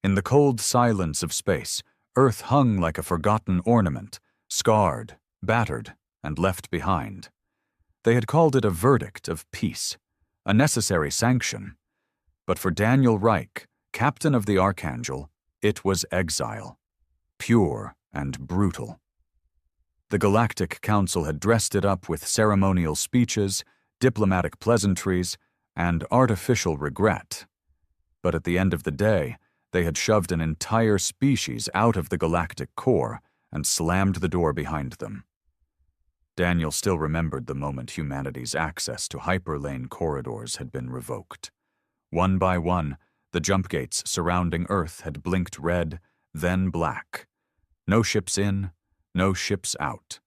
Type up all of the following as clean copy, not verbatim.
In the cold silence of space, Earth hung like a forgotten ornament, scarred, battered, and left behind. They had called it a verdict of peace, a necessary sanction. But for Daniel Reich, captain of the Archangel, it was exile, pure and brutal. The Galactic Council had dressed it up with ceremonial speeches, diplomatic pleasantries, and artificial regret. But at the end of the day, they had shoved an entire species out of the galactic core and slammed the door behind them. Daniel still remembered the moment humanity's access to hyperlane corridors had been revoked. One by one, the jump gates surrounding Earth had blinked red, then black. No ships in, no ships out.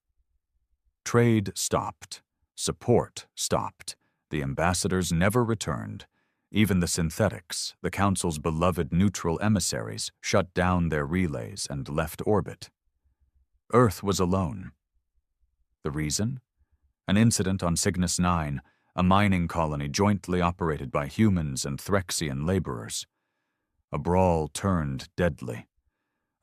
Trade stopped. Support stopped. The ambassadors never returned. Even the synthetics, the Council's beloved neutral emissaries, shut down their relays and left orbit. Earth was alone. The reason? An incident on Cygnus 9, a mining colony jointly operated by humans and Threxian laborers. A brawl turned deadly.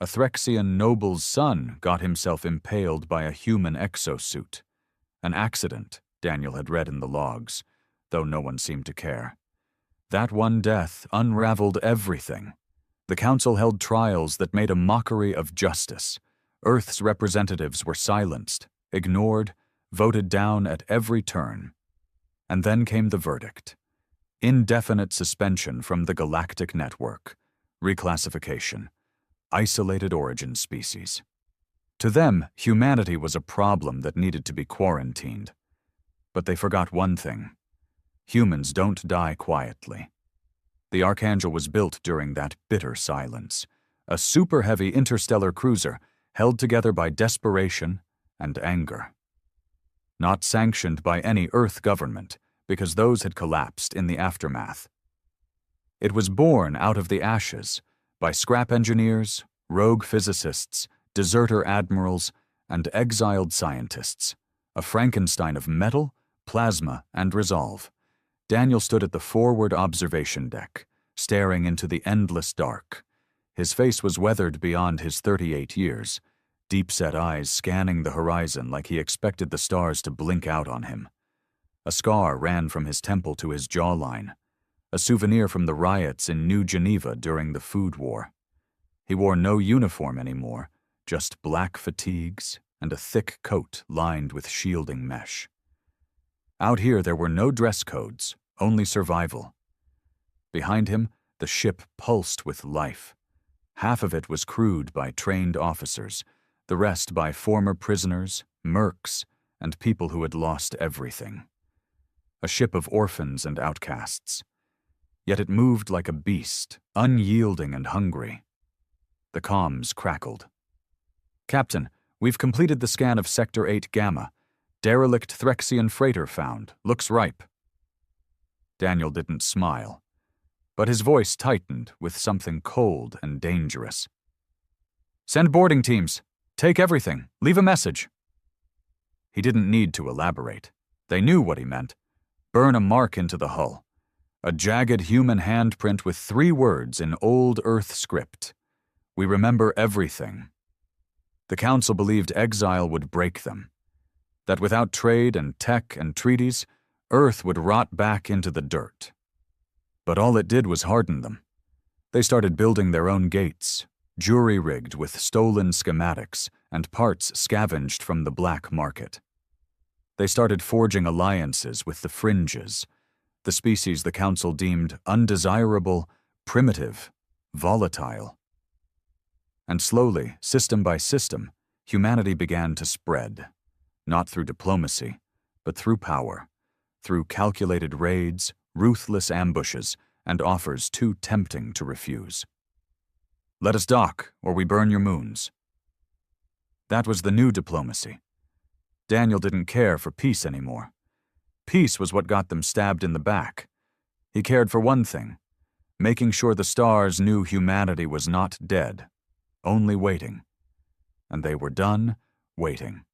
A Threxian noble's son got himself impaled by a human exosuit. An accident, Daniel had read in the logs, though no one seemed to care. That one death unraveled everything. The Council held trials that made a mockery of justice. Earth's representatives were silenced, ignored, voted down at every turn. And then came the verdict. Indefinite suspension from the galactic network. Reclassification. Isolated origin species. To them, humanity was a problem that needed to be quarantined. But they forgot one thing. Humans don't die quietly. The Archangel was built during that bitter silence. A super-heavy interstellar cruiser held together by desperation and anger. Not sanctioned by any Earth government, because those had collapsed in the aftermath. It was born out of the ashes by scrap engineers, rogue physicists, deserter admirals, and exiled scientists. A Frankenstein of metal, plasma, and resolve. Daniel stood at the forward observation deck, staring into the endless dark. His face was weathered beyond his 38 years, deep-set eyes scanning the horizon like he expected the stars to blink out on him. A scar ran from his temple to his jawline, a souvenir from the riots in New Geneva during the Food War. He wore no uniform anymore, just black fatigues and a thick coat lined with shielding mesh. Out here there were no dress codes, only survival. Behind him, the ship pulsed with life. Half of it was crewed by trained officers, the rest by former prisoners, mercs, and people who had lost everything. A ship of orphans and outcasts. Yet it moved like a beast, unyielding and hungry. The comms crackled. "Captain, we've completed the scan of Sector 8 Gamma. Derelict Threxian freighter found. Looks ripe." Daniel didn't smile, but his voice tightened with something cold and dangerous. "Send boarding teams. Take everything. Leave a message." He didn't need to elaborate. They knew what he meant. Burn a mark into the hull. A jagged human handprint with 3 words in old Earth script. "We remember everything." The Council believed exile would break them. That without trade and tech and treaties, Earth would rot back into the dirt. But all it did was harden them. They started building their own gates, jury-rigged with stolen schematics and parts scavenged from the black market. They started forging alliances with the fringes, the species the Council deemed undesirable, primitive, volatile. And slowly, system by system, humanity began to spread, not through diplomacy, but through power, through calculated raids, ruthless ambushes, and offers too tempting to refuse. "Let us dock, or we burn your moons." That was the new diplomacy. Daniel didn't care for peace anymore. Peace was what got them stabbed in the back. He cared for one thing, making sure the stars knew humanity was not dead, only waiting. And they were done waiting.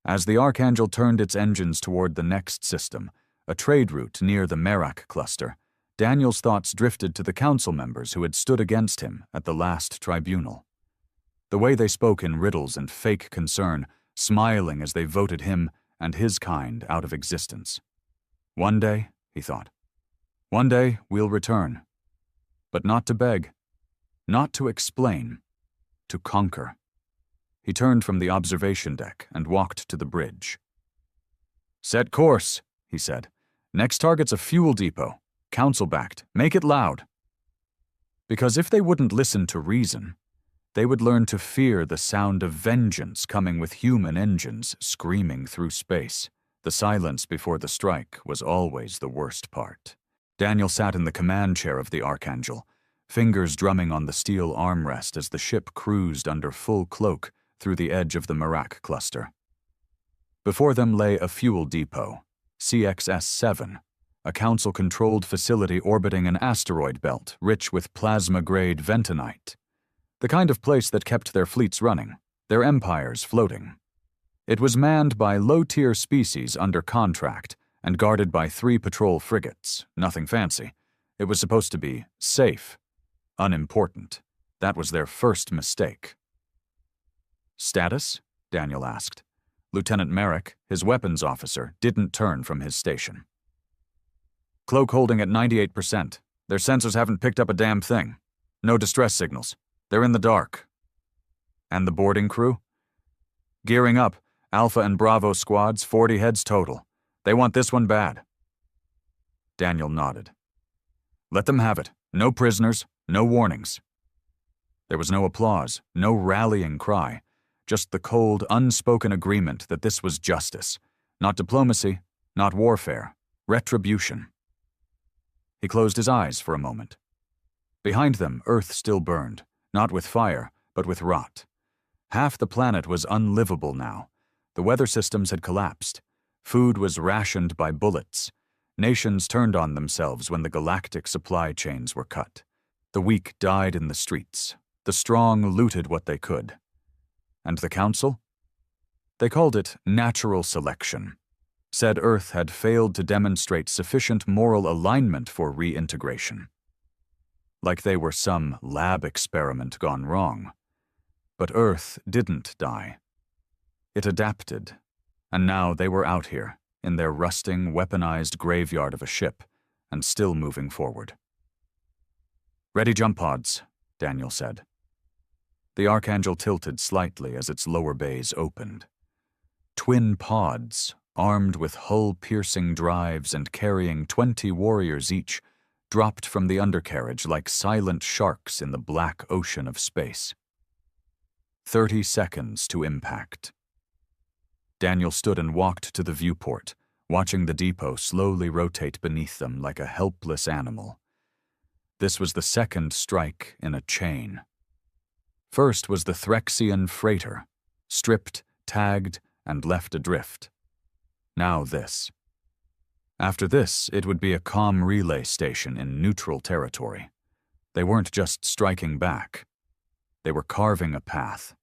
As the Archangel turned its engines toward the next system, a trade route near the Merak cluster, Daniel's thoughts drifted to the council members who had stood against him at the last tribunal. The way they spoke in riddles and fake concern, smiling as they voted him and his kind out of existence. One day, he thought, one day we'll return. But not to beg, not to explain, to conquer. He turned from the observation deck and walked to the bridge. "Set course," he said. "Next target's a fuel depot. Council-backed. Make it loud." Because if they wouldn't listen to reason, they would learn to fear the sound of vengeance coming with human engines screaming through space. The silence before the strike was always the worst part. Daniel sat in the command chair of the Archangel, fingers drumming on the steel armrest as the ship cruised under full cloak through the edge of the Merak cluster. Before them lay a fuel depot, CXS-7, a council-controlled facility orbiting an asteroid belt rich with plasma-grade ventonite, the kind of place that kept their fleets running, their empires floating. It was manned by low-tier species under contract and guarded by 3 patrol frigates, nothing fancy. It was supposed to be safe, unimportant. That was their first mistake. "Status?" Daniel asked. Lieutenant Merrick, his weapons officer, didn't turn from his station. "Cloak holding at 98%. Their sensors haven't picked up a damn thing. No distress signals. They're in the dark." "And the boarding crew?" "Gearing up. Alpha and Bravo squads, 40 heads total. They want this one bad." Daniel nodded. "Let them have it. No prisoners, no warnings." There was no applause, no rallying cry, just the cold, unspoken agreement that this was justice. Not diplomacy, not warfare, retribution. He closed his eyes for a moment. Behind them, Earth still burned, not with fire, but with rot. Half the planet was unlivable now. The weather systems had collapsed. Food was rationed by bullets. Nations turned on themselves when the galactic supply chains were cut. The weak died in the streets. The strong looted what they could. And the council? They called it natural selection. Said Earth had failed to demonstrate sufficient moral alignment for reintegration. Like they were some lab experiment gone wrong. But Earth didn't die. It adapted, and now they were out here, in their rusting, weaponized graveyard of a ship, and still moving forward. "Ready jump pods," Daniel said. The Archangel tilted slightly as its lower bays opened. Twin pods, armed with hull-piercing drives and carrying 20 warriors each, dropped from the undercarriage like silent sharks in the black ocean of space. 30 seconds to impact. Daniel stood and walked to the viewport, watching the depot slowly rotate beneath them like a helpless animal. This was the second strike in a chain. First was the Threxian freighter, stripped, tagged, and left adrift. Now this. After this, it would be a comm relay station in neutral territory. They weren't just striking back. They were carving a path.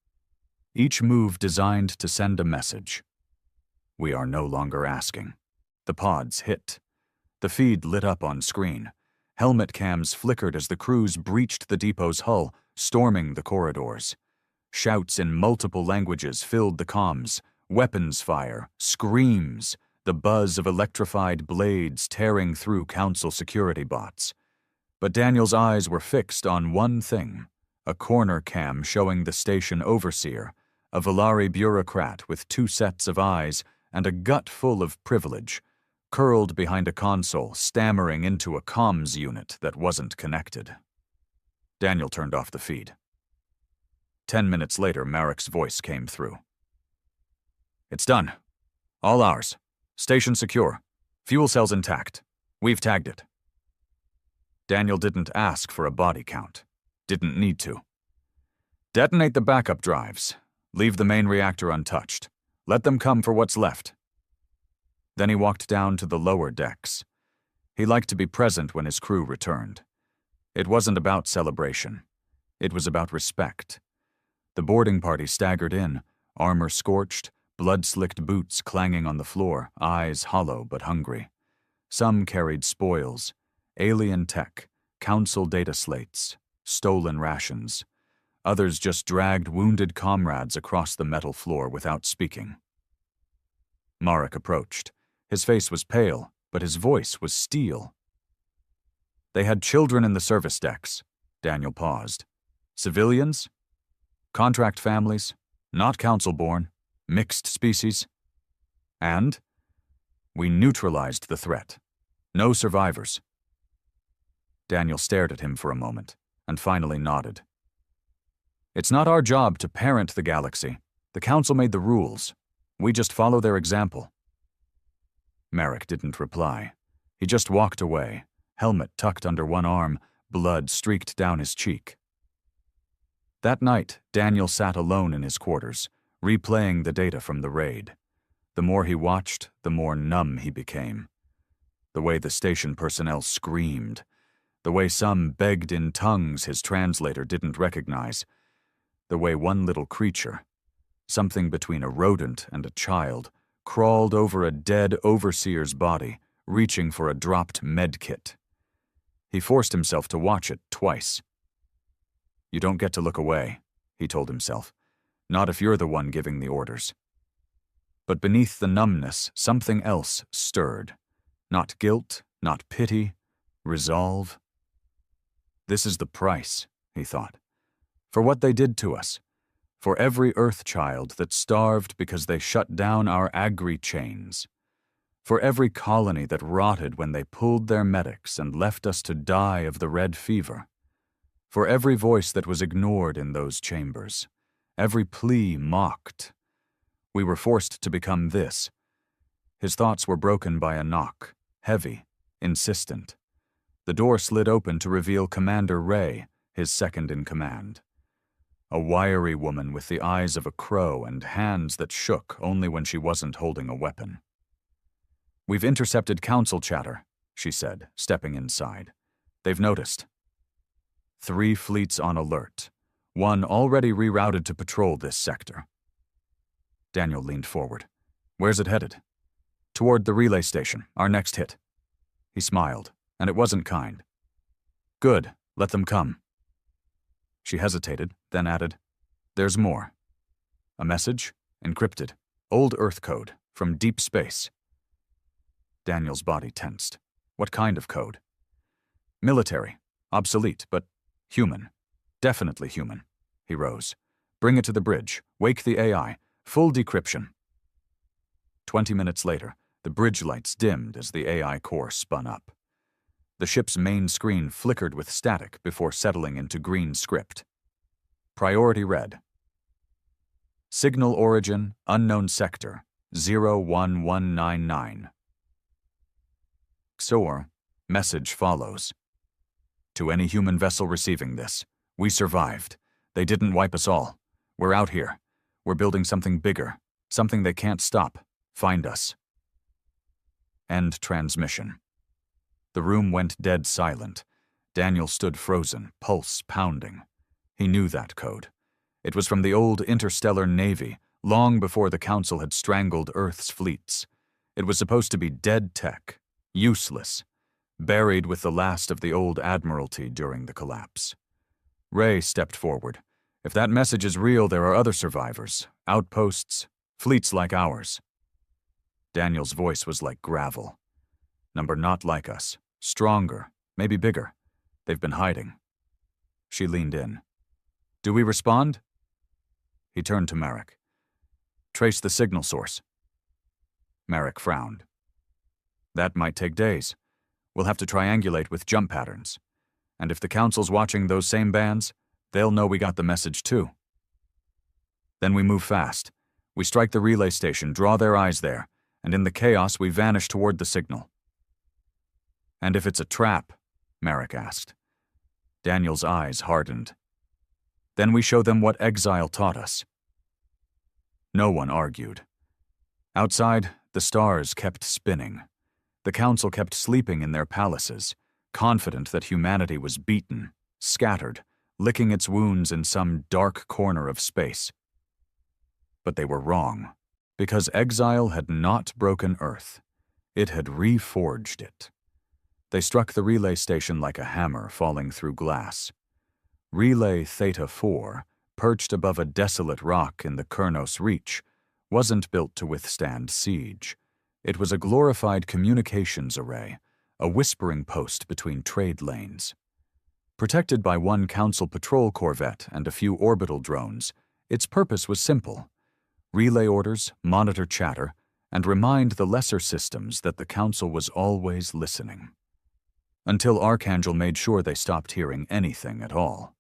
Each move designed to send a message. We are no longer asking. The pods hit. The feed lit up on screen. Helmet cams flickered as the crews breached the depot's hull, storming the corridors. Shouts in multiple languages filled the comms. Weapons fire, screams, the buzz of electrified blades tearing through Council security bots. But Daniel's eyes were fixed on one thing, a corner cam showing the station overseer, a Volari bureaucrat with 2 sets of eyes and a gut full of privilege, curled behind a console, stammering into a comms unit that wasn't connected. Daniel turned off the feed. 10 minutes later, Marek's voice came through. "It's done. All ours. Station secure. Fuel cells intact. We've tagged it." Daniel didn't ask for a body count. Didn't need to. "Detonate the backup drives. Leave the main reactor untouched. Let them come for what's left." Then he walked down to the lower decks. He liked to be present when his crew returned. It wasn't about celebration. It was about respect. The boarding party staggered in, armor scorched, blood-slicked boots clanging on the floor, eyes hollow but hungry. Some carried spoils, alien tech, council data slates, stolen rations. Others just dragged wounded comrades across the metal floor without speaking. Marek approached. His face was pale, but his voice was steel. They had children in the service decks. Daniel paused. Civilians? Contract families? Not council-born? Mixed species? And? We neutralized the threat. No survivors. Daniel stared at him for a moment, and finally nodded. It's not our job to parent the galaxy. The Council made the rules. We just follow their example. Marek didn't reply. He just walked away, helmet tucked under one arm, blood streaked down his cheek. That night, Daniel sat alone in his quarters, replaying the data from the raid. The more he watched, the more numb he became. The way the station personnel screamed, the way some begged in tongues his translator didn't recognize, the way one little creature, something between a rodent and a child, crawled over a dead overseer's body, reaching for a dropped med kit. He forced himself to watch it twice. You don't get to look away, he told himself, not if you're the one giving the orders. But beneath the numbness, something else stirred. Not guilt, not pity, resolve. This is the price, he thought, for what they did to us, for every Earth child that starved because they shut down our agri chains, for every colony that rotted when they pulled their medics and left us to die of the red fever, for every voice that was ignored in those chambers, every plea mocked. We were forced to become this. His thoughts were broken by a knock, heavy, insistent. The door slid open to reveal Commander Ray, his second in command. A wiry woman with the eyes of a crow and hands that shook only when she wasn't holding a weapon. We've intercepted council chatter, she said, stepping inside. They've noticed. 3 fleets on alert, one already rerouted to patrol this sector. Daniel leaned forward. Where's it headed? Toward the relay station, our next hit. He smiled, and it wasn't kind. Good, let them come. She hesitated, then added, There's more. A message, encrypted, old Earth code, from deep space. Daniel's body tensed. What kind of code? Military, obsolete, but human. Definitely human. He rose. Bring it to the bridge. Wake the AI. Full decryption. 20 minutes later, the bridge lights dimmed as the AI core spun up. The ship's main screen flickered with static before settling into green script. Priority read. Signal origin, unknown sector, 01199. XOR, message follows. To any human vessel receiving this, we survived. They didn't wipe us all. We're out here. We're building something bigger, something they can't stop. Find us. End transmission. The room went dead silent. Daniel stood frozen, pulse pounding. He knew that code. It was from the old interstellar navy, long before the Council had strangled Earth's fleets. It was supposed to be dead tech, useless, buried with the last of the old admiralty during the collapse. Ray stepped forward. If that message is real, there are other survivors, outposts, fleets like ours. Daniel's voice was like gravel. Number not like us. Stronger, maybe bigger. They've been hiding. She leaned in. Do we respond? He turned to Marek. Trace the signal source. Marek frowned. That might take days. We'll have to triangulate with jump patterns. And if the Council's watching those same bands, they'll know we got the message too. Then we move fast. We strike the relay station, draw their eyes there, and in the chaos we vanish toward the signal. And if it's a trap? Marek asked. Daniel's eyes hardened. Then we show them what exile taught us. No one argued. Outside, the stars kept spinning. The Council kept sleeping in their palaces, confident that humanity was beaten, scattered, licking its wounds in some dark corner of space. But they were wrong, because exile had not broken Earth. It had reforged it. They struck the relay station like a hammer falling through glass. Relay Theta 4, perched above a desolate rock in the Kurnos Reach, wasn't built to withstand siege. It was a glorified communications array, a whispering post between trade lanes. Protected by one Council patrol corvette and a few orbital drones, its purpose was simple: relay orders, monitor chatter, and remind the lesser systems that the Council was always listening. Until Archangel made sure they stopped hearing anything at all.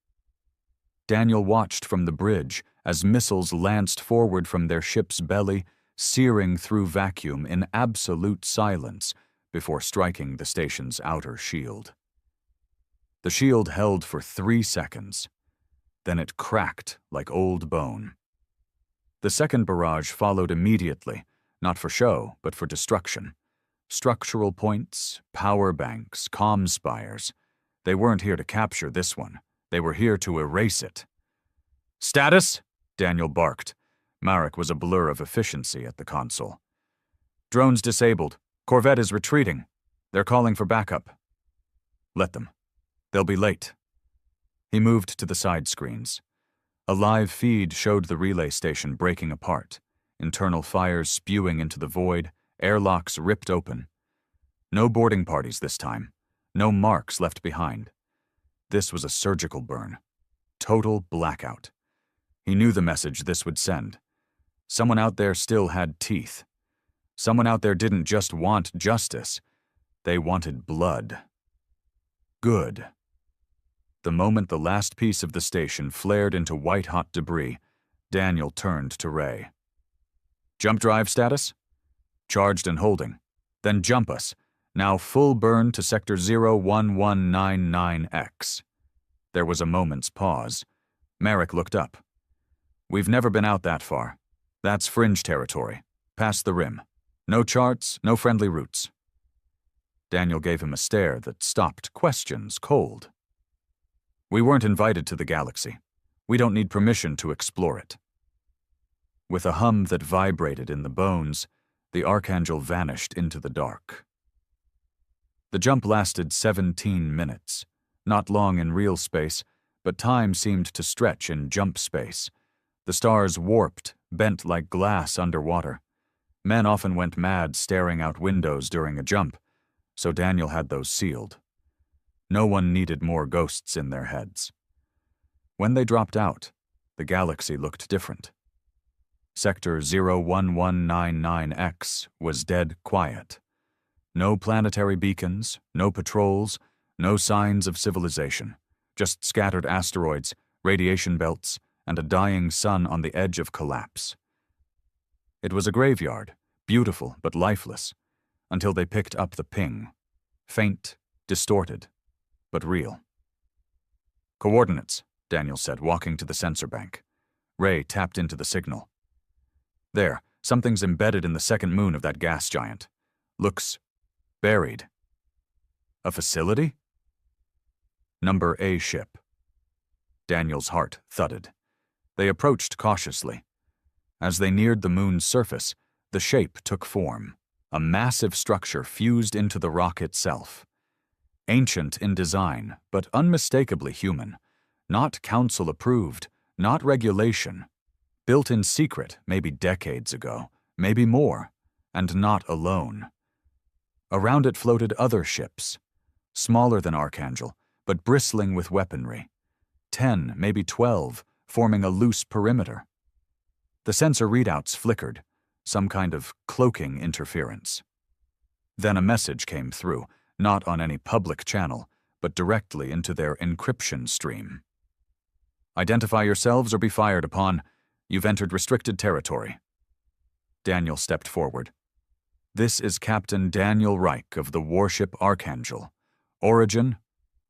Daniel watched from the bridge as missiles lanced forward from their ship's belly, searing through vacuum in absolute silence before striking the station's outer shield. The shield held for 3 seconds. Then it cracked like old bone. The second barrage followed immediately, not for show, but for destruction. Structural points, power banks, comm spires. They weren't here to capture this one. They were here to erase it. "Status?" Daniel barked. Marek was a blur of efficiency at the console. "Drones disabled. Corvette is retreating. They're calling for backup." "Let them. They'll be late." He moved to the side screens. A live feed showed the relay station breaking apart, internal fires spewing into the void, airlocks ripped open. No boarding parties this time. No marks left behind. This was a surgical burn. Total blackout. He knew the message this would send. Someone out there still had teeth. Someone out there didn't just want justice. They wanted blood. Good. The moment the last piece of the station flared into white-hot debris, Daniel turned to Ray. "Jump drive status?" "Charged and holding. Then jump us. Now full burn to sector 01199X. There was a moment's pause. Marek looked up. "We've never been out that far. That's fringe territory. Past the rim. No charts, no friendly routes." Daniel gave him a stare that stopped questions cold. "We weren't invited to the galaxy. We don't need permission to explore it." With a hum that vibrated in the bones, the Archangel vanished into the dark. The jump lasted 17 minutes. Not long in real space, but time seemed to stretch in jump space. The stars warped, bent like glass underwater. Men often went mad staring out windows during a jump, so Daniel had those sealed. No one needed more ghosts in their heads. When they dropped out, the galaxy looked different. Sector 01199X was dead quiet. No planetary beacons, no patrols, no signs of civilization. Just scattered asteroids, radiation belts, and a dying sun on the edge of collapse. It was a graveyard, beautiful but lifeless, until they picked up the ping. Faint, distorted, but real. "Coordinates," Daniel said, walking to the sensor bank. Ray tapped into the signal. "There, something's embedded in the second moon of that gas giant. Looks buried." "A facility?" "Number A ship." Daniel's heart thudded. They approached cautiously. As they neared the moon's surface, the shape took form. A massive structure fused into the rock itself. Ancient in design, but unmistakably human. Not council approved, not regulation. Built in secret, maybe decades ago, maybe more, and not alone. Around it floated other ships, smaller than Archangel, but bristling with weaponry. 10, maybe 12, forming a loose perimeter. The sensor readouts flickered, some kind of cloaking interference. Then a message came through, not on any public channel, but directly into their encryption stream. "Identify yourselves or be fired upon. You've entered restricted territory." Daniel stepped forward. "This is Captain Daniel Reich of the warship Archangel. Origin,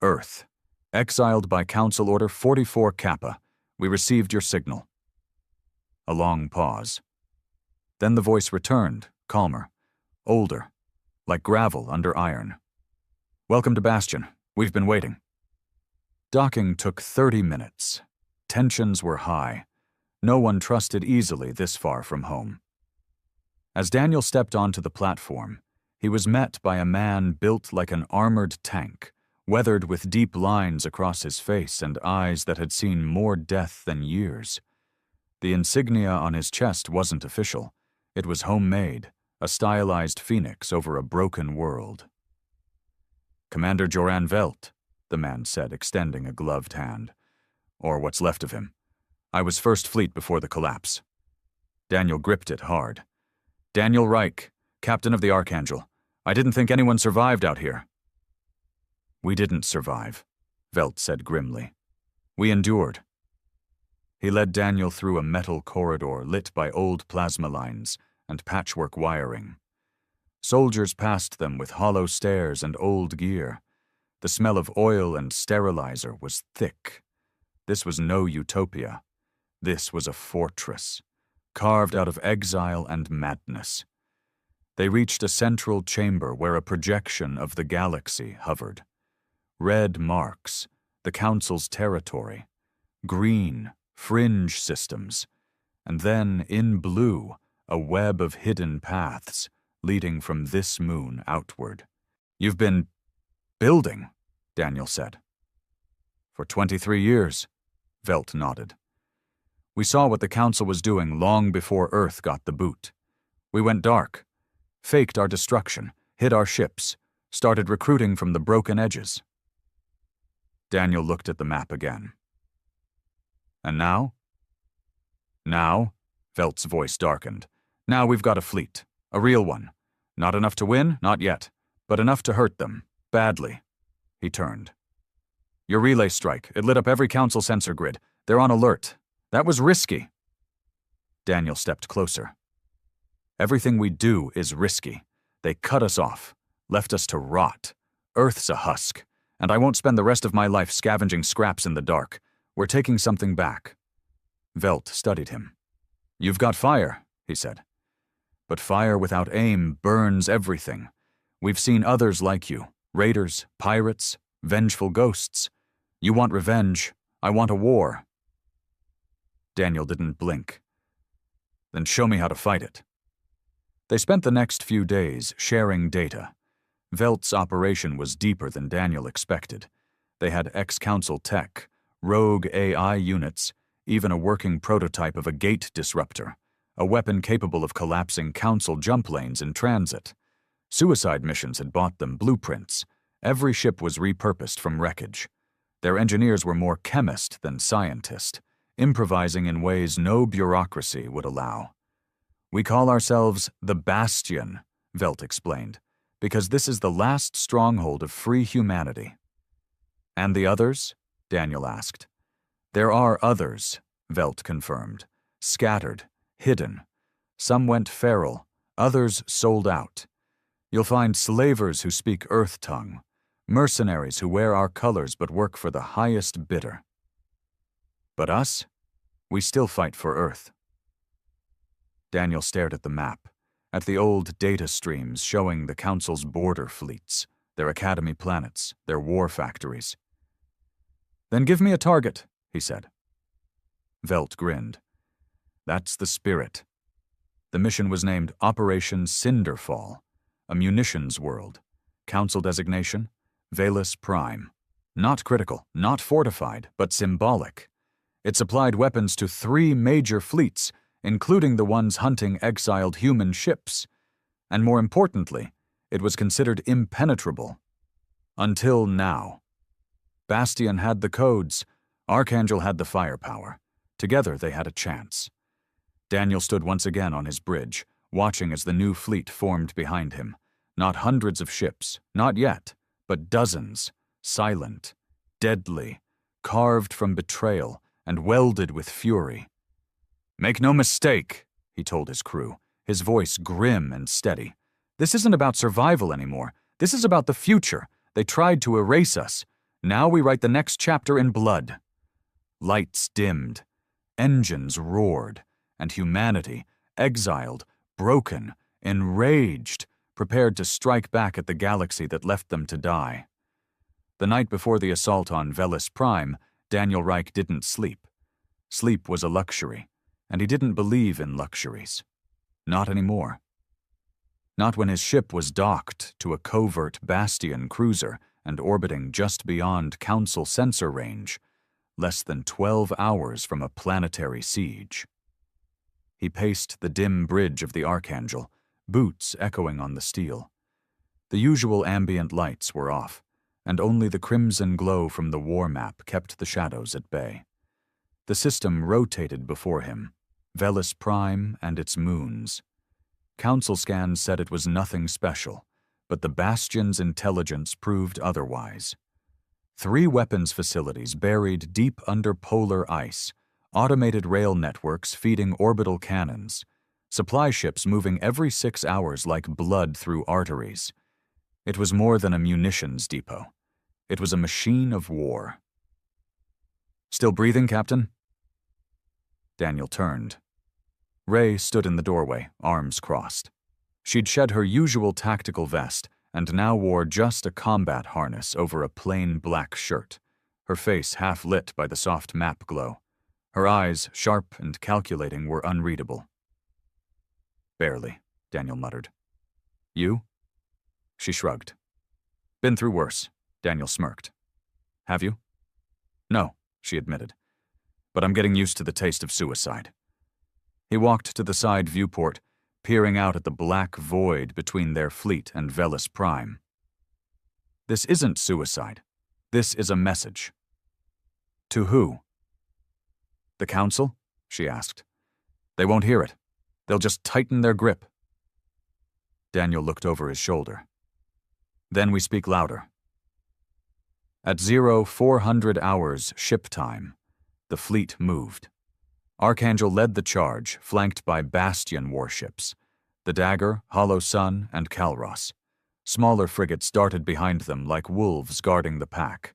Earth. Exiled by Council Order 44 Kappa. We received your signal." A long pause. Then the voice returned, calmer, older, like gravel under iron. "Welcome to Bastion. We've been waiting." Docking took 30 minutes. Tensions were high. No one trusted easily this far from home. As Daniel stepped onto the platform, he was met by a man built like an armored tank, weathered with deep lines across his face and eyes that had seen more death than years. The insignia on his chest wasn't official. It was homemade, a stylized phoenix over a broken world. "Commander Joran Velt," the man said, extending a gloved hand. "Or what's left of him. I was First Fleet before the collapse." Daniel gripped it hard. "Daniel Reich, captain of the Archangel. I didn't think anyone survived out here." "We didn't survive," Velt said grimly. "We endured." He led Daniel through a metal corridor lit by old plasma lines and patchwork wiring. Soldiers passed them with hollow stairs and old gear. The smell of oil and sterilizer was thick. This was no utopia. This was a fortress, carved out of exile and madness. They reached a central chamber where a projection of the galaxy hovered. Red marks, the Council's territory. Green, fringe systems. And then, in blue, a web of hidden paths leading from this moon outward. "You've been building," Daniel said. "For 23 years, Velt nodded. "We saw what the Council was doing long before Earth got the boot. We went dark, faked our destruction, hid our ships, started recruiting from the broken edges." Daniel looked at the map again. "And now?" "Now," Velt's voice darkened, "now we've got a fleet. A real one. Not enough to win, not yet, but enough to hurt them. Badly." He turned. "Your relay strike, it lit up every Council sensor grid. They're on alert. That was risky." Daniel stepped closer. "Everything we do is risky. They cut us off, left us to rot. Earth's a husk, and I won't spend the rest of my life scavenging scraps in the dark. We're taking something back." Velt studied him. "You've got fire," he said. "But fire without aim burns everything. We've seen others like you, raiders, pirates, vengeful ghosts. You want revenge, I want a war." Daniel didn't blink. "Then show me how to fight it." They spent the next few days sharing data. Velt's operation was deeper than Daniel expected. They had ex-Council tech, rogue AI units, even a working prototype of a gate disruptor, a weapon capable of collapsing Council jump lanes in transit. Suicide missions had bought them blueprints. Every ship was repurposed from wreckage. Their engineers were more chemist than scientist, improvising in ways no bureaucracy would allow. "We call ourselves the Bastion," Velt explained, "because this is the last stronghold of free humanity." "And the others?" Daniel asked. "There are others," Velt confirmed. "Scattered, hidden. Some went feral, others sold out. You'll find slavers who speak Earth tongue, mercenaries who wear our colors but work for the highest bidder. But us? We still fight for Earth." Daniel stared at the map, at the old data streams showing the Council's border fleets, their academy planets, their war factories. "Then give me a target," he said. Velt grinned. "That's the spirit." The mission was named Operation Cinderfall, a munitions world. Council designation, Valus Prime. Not critical, not fortified, but symbolic. It supplied weapons to 3 major fleets, including the ones hunting exiled human ships. And more importantly, it was considered impenetrable. Until now. Bastion had the codes, Archangel had the firepower. Together they had a chance. Daniel stood once again on his bridge, watching as the new fleet formed behind him. Not hundreds of ships, not yet, but dozens, silent, deadly, carved from betrayal and welded with fury. "Make no mistake," he told his crew, his voice grim and steady. "This isn't about survival anymore. This is about the future. They tried to erase us. Now we write the next chapter in blood." Lights dimmed. Engines roared. And humanity, exiled, broken, enraged, prepared to strike back at the galaxy that left them to die. The night before the assault on Velis Prime, Daniel Reich didn't sleep. Sleep was a luxury, and he didn't believe in luxuries. Not anymore. Not when his ship was docked to a covert Bastion cruiser and orbiting just beyond Council sensor range, less than 12 hours from a planetary siege. He paced the dim bridge of the Archangel, boots echoing on the steel. The usual ambient lights were off, and only the crimson glow from the war map kept the shadows at bay. The system rotated before him, Velis Prime and its moons. Council scans said it was nothing special, but the Bastion's intelligence proved otherwise. 3 weapons facilities buried deep under polar ice, automated rail networks feeding orbital cannons, supply ships moving every 6 hours like blood through arteries. It was more than a munitions depot. It was a machine of war. "Still breathing, Captain?" Daniel turned. Ray stood in the doorway, arms crossed. She'd shed her usual tactical vest and now wore just a combat harness over a plain black shirt, her face half lit by the soft map glow. Her eyes, sharp and calculating, were unreadable. "Barely," Daniel muttered. "You?" She shrugged. "Been through worse," Daniel smirked. "Have you?" "No," she admitted. "But I'm getting used to the taste of suicide." He walked to the side viewport, peering out at the black void between their fleet and Velis Prime. "This isn't suicide. This is a message." "To who?" "The Council?" she asked. "They won't hear it. They'll just tighten their grip." Daniel looked over his shoulder. "Then we speak louder." At 0400 hours ship time, the fleet moved. Archangel led the charge, flanked by Bastion warships, the Dagger, Hollow Sun, and Calros. Smaller frigates darted behind them like wolves guarding the pack.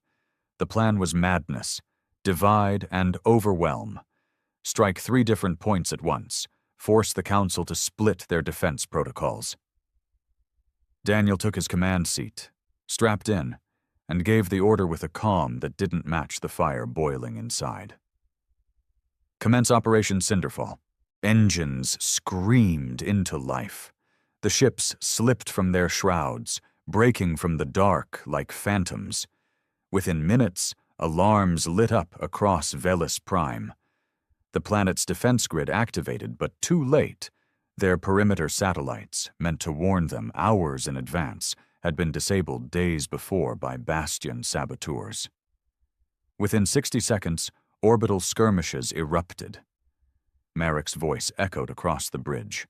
The plan was madness, divide and overwhelm. Strike 3 different points at once, force the Council to split their defense protocols. Daniel took his command seat, strapped in, and gave the order with a calm that didn't match the fire boiling inside. "Commence Operation Cinderfall." Engines screamed into life. The ships slipped from their shrouds, breaking from the dark like phantoms. Within minutes, alarms lit up across Velis Prime. The planet's defense grid activated, but too late. Their perimeter satellites, meant to warn them hours in advance, had been disabled days before by Bastion saboteurs. Within 60 seconds, orbital skirmishes erupted. Marek's voice echoed across the bridge.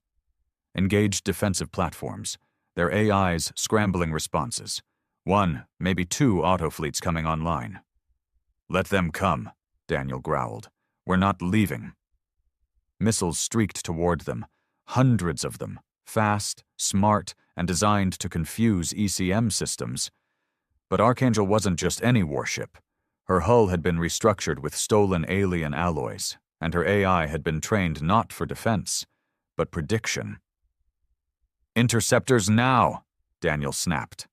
Engaged defensive platforms, their AIs scrambling responses. 1, maybe 2 autofleets coming online. "Let them come," Daniel growled. "We're not leaving." Missiles streaked toward them, hundreds of them, fast, smart, and designed to confuse ECM systems. But Archangel wasn't just any warship. Her hull had been restructured with stolen alien alloys, and her AI had been trained not for defense, but prediction. "Interceptors now!" Daniel snapped.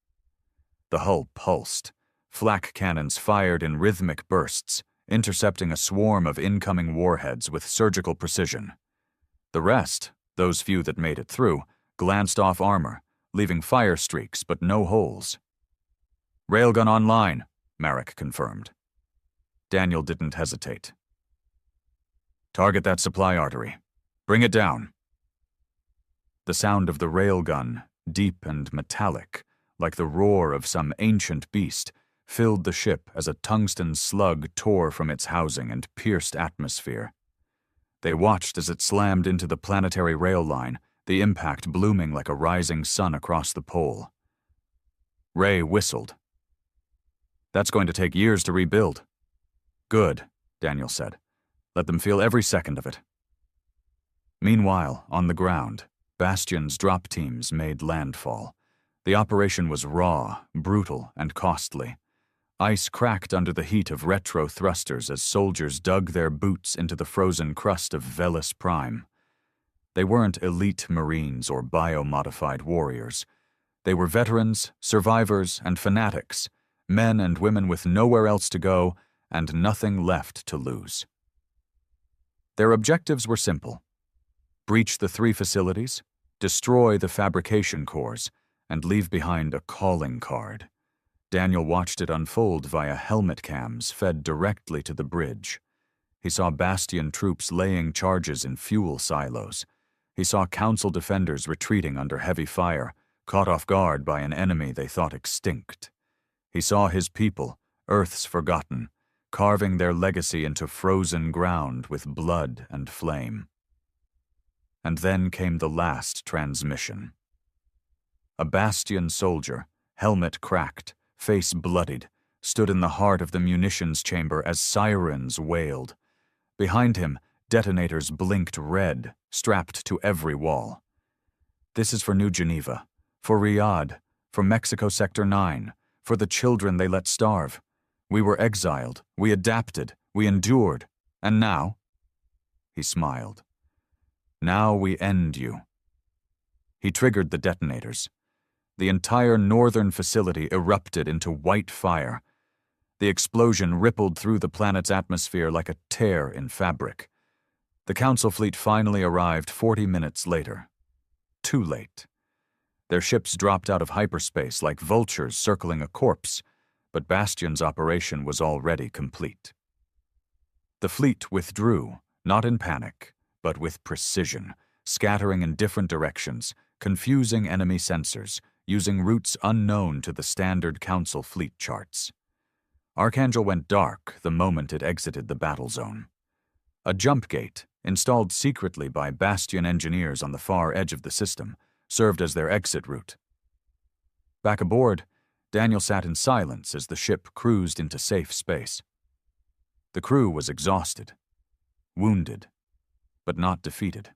The hull pulsed. Flak cannons fired in rhythmic bursts, intercepting a swarm of incoming warheads with surgical precision. The rest, those few that made it through, glanced off armor, leaving fire streaks but no holes. "Railgun online," Marek confirmed. Daniel didn't hesitate. "Target that supply artery. Bring it down." The sound of the railgun, deep and metallic, like the roar of some ancient beast, filled the ship as a tungsten slug tore from its housing and pierced atmosphere. They watched as it slammed into the planetary rail line, the impact blooming like a rising sun across the pole. Ray whistled. "That's going to take years to rebuild." "Good," Daniel said. "Let them feel every second of it." Meanwhile, on the ground, Bastion's drop teams made landfall. The operation was raw, brutal, and costly. Ice cracked under the heat of retro thrusters as soldiers dug their boots into the frozen crust of Velis Prime. They weren't elite Marines or biomodified warriors. They were veterans, survivors, and fanatics, men and women with nowhere else to go and nothing left to lose. Their objectives were simple: breach the 3 facilities, destroy the fabrication cores, and leave behind a calling card. Daniel watched it unfold via helmet cams fed directly to the bridge. He saw Bastion troops laying charges in fuel silos. He saw Council defenders retreating under heavy fire, caught off guard by an enemy they thought extinct. He saw his people, Earth's forgotten, carving their legacy into frozen ground with blood and flame. And then came the last transmission. A Bastion soldier, helmet cracked, face bloodied, stood in the heart of the munitions chamber as sirens wailed. Behind him, detonators blinked red, strapped to every wall. This is for New Geneva, for Riyadh, for Mexico Sector 9, for the children they let starve. We were exiled, we adapted, we endured, and now? He smiled. Now we end you. He triggered the detonators. The entire northern facility erupted into white fire. The explosion rippled through the planet's atmosphere like a tear in fabric. The Council fleet finally arrived 40 minutes later. Too late. Their ships dropped out of hyperspace like vultures circling a corpse, but Bastion's operation was already complete. The fleet withdrew, not in panic, but with precision, scattering in different directions, confusing enemy sensors, using routes unknown to the standard Council fleet charts. Archangel went dark the moment it exited the battle zone. A jump gate, installed secretly by Bastion engineers on the far edge of the system, served as their exit route. Back aboard, Daniel sat in silence as the ship cruised into safe space. The crew was exhausted, wounded, but not defeated.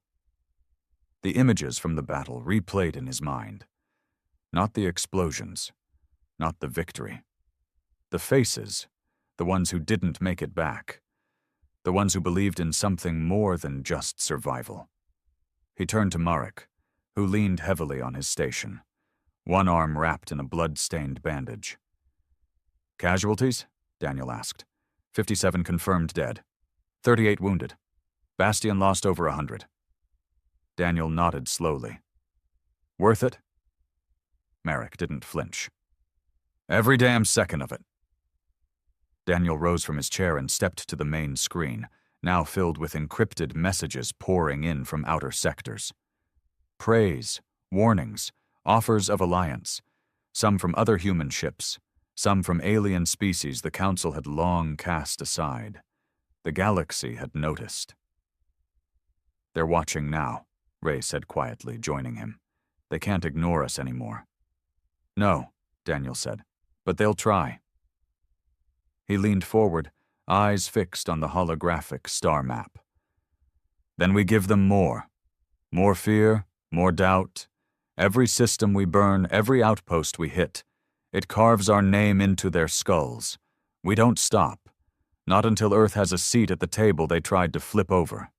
The images from the battle replayed in his mind. Not the explosions, not the victory. The faces, the ones who didn't make it back. The ones who believed in something more than just survival. He turned to Marek, who leaned heavily on his station, one arm wrapped in a blood-stained bandage. Casualties? Daniel asked. 57 confirmed dead. 38 wounded. Bastion lost over 100. Daniel nodded slowly. Worth it? Marek didn't flinch. Every damn second of it. Daniel rose from his chair and stepped to the main screen, now filled with encrypted messages pouring in from outer sectors. Praise, warnings, offers of alliance, some from other human ships, some from alien species the Council had long cast aside. The galaxy had noticed. They're watching now, Ray said quietly, joining him. They can't ignore us anymore. No, Daniel said, but they'll try. He leaned forward, eyes fixed on the holographic star map. Then we give them more. More fear, more doubt. Every system we burn, every outpost we hit. It carves our name into their skulls. We don't stop. Not until Earth has a seat at the table they tried to flip over.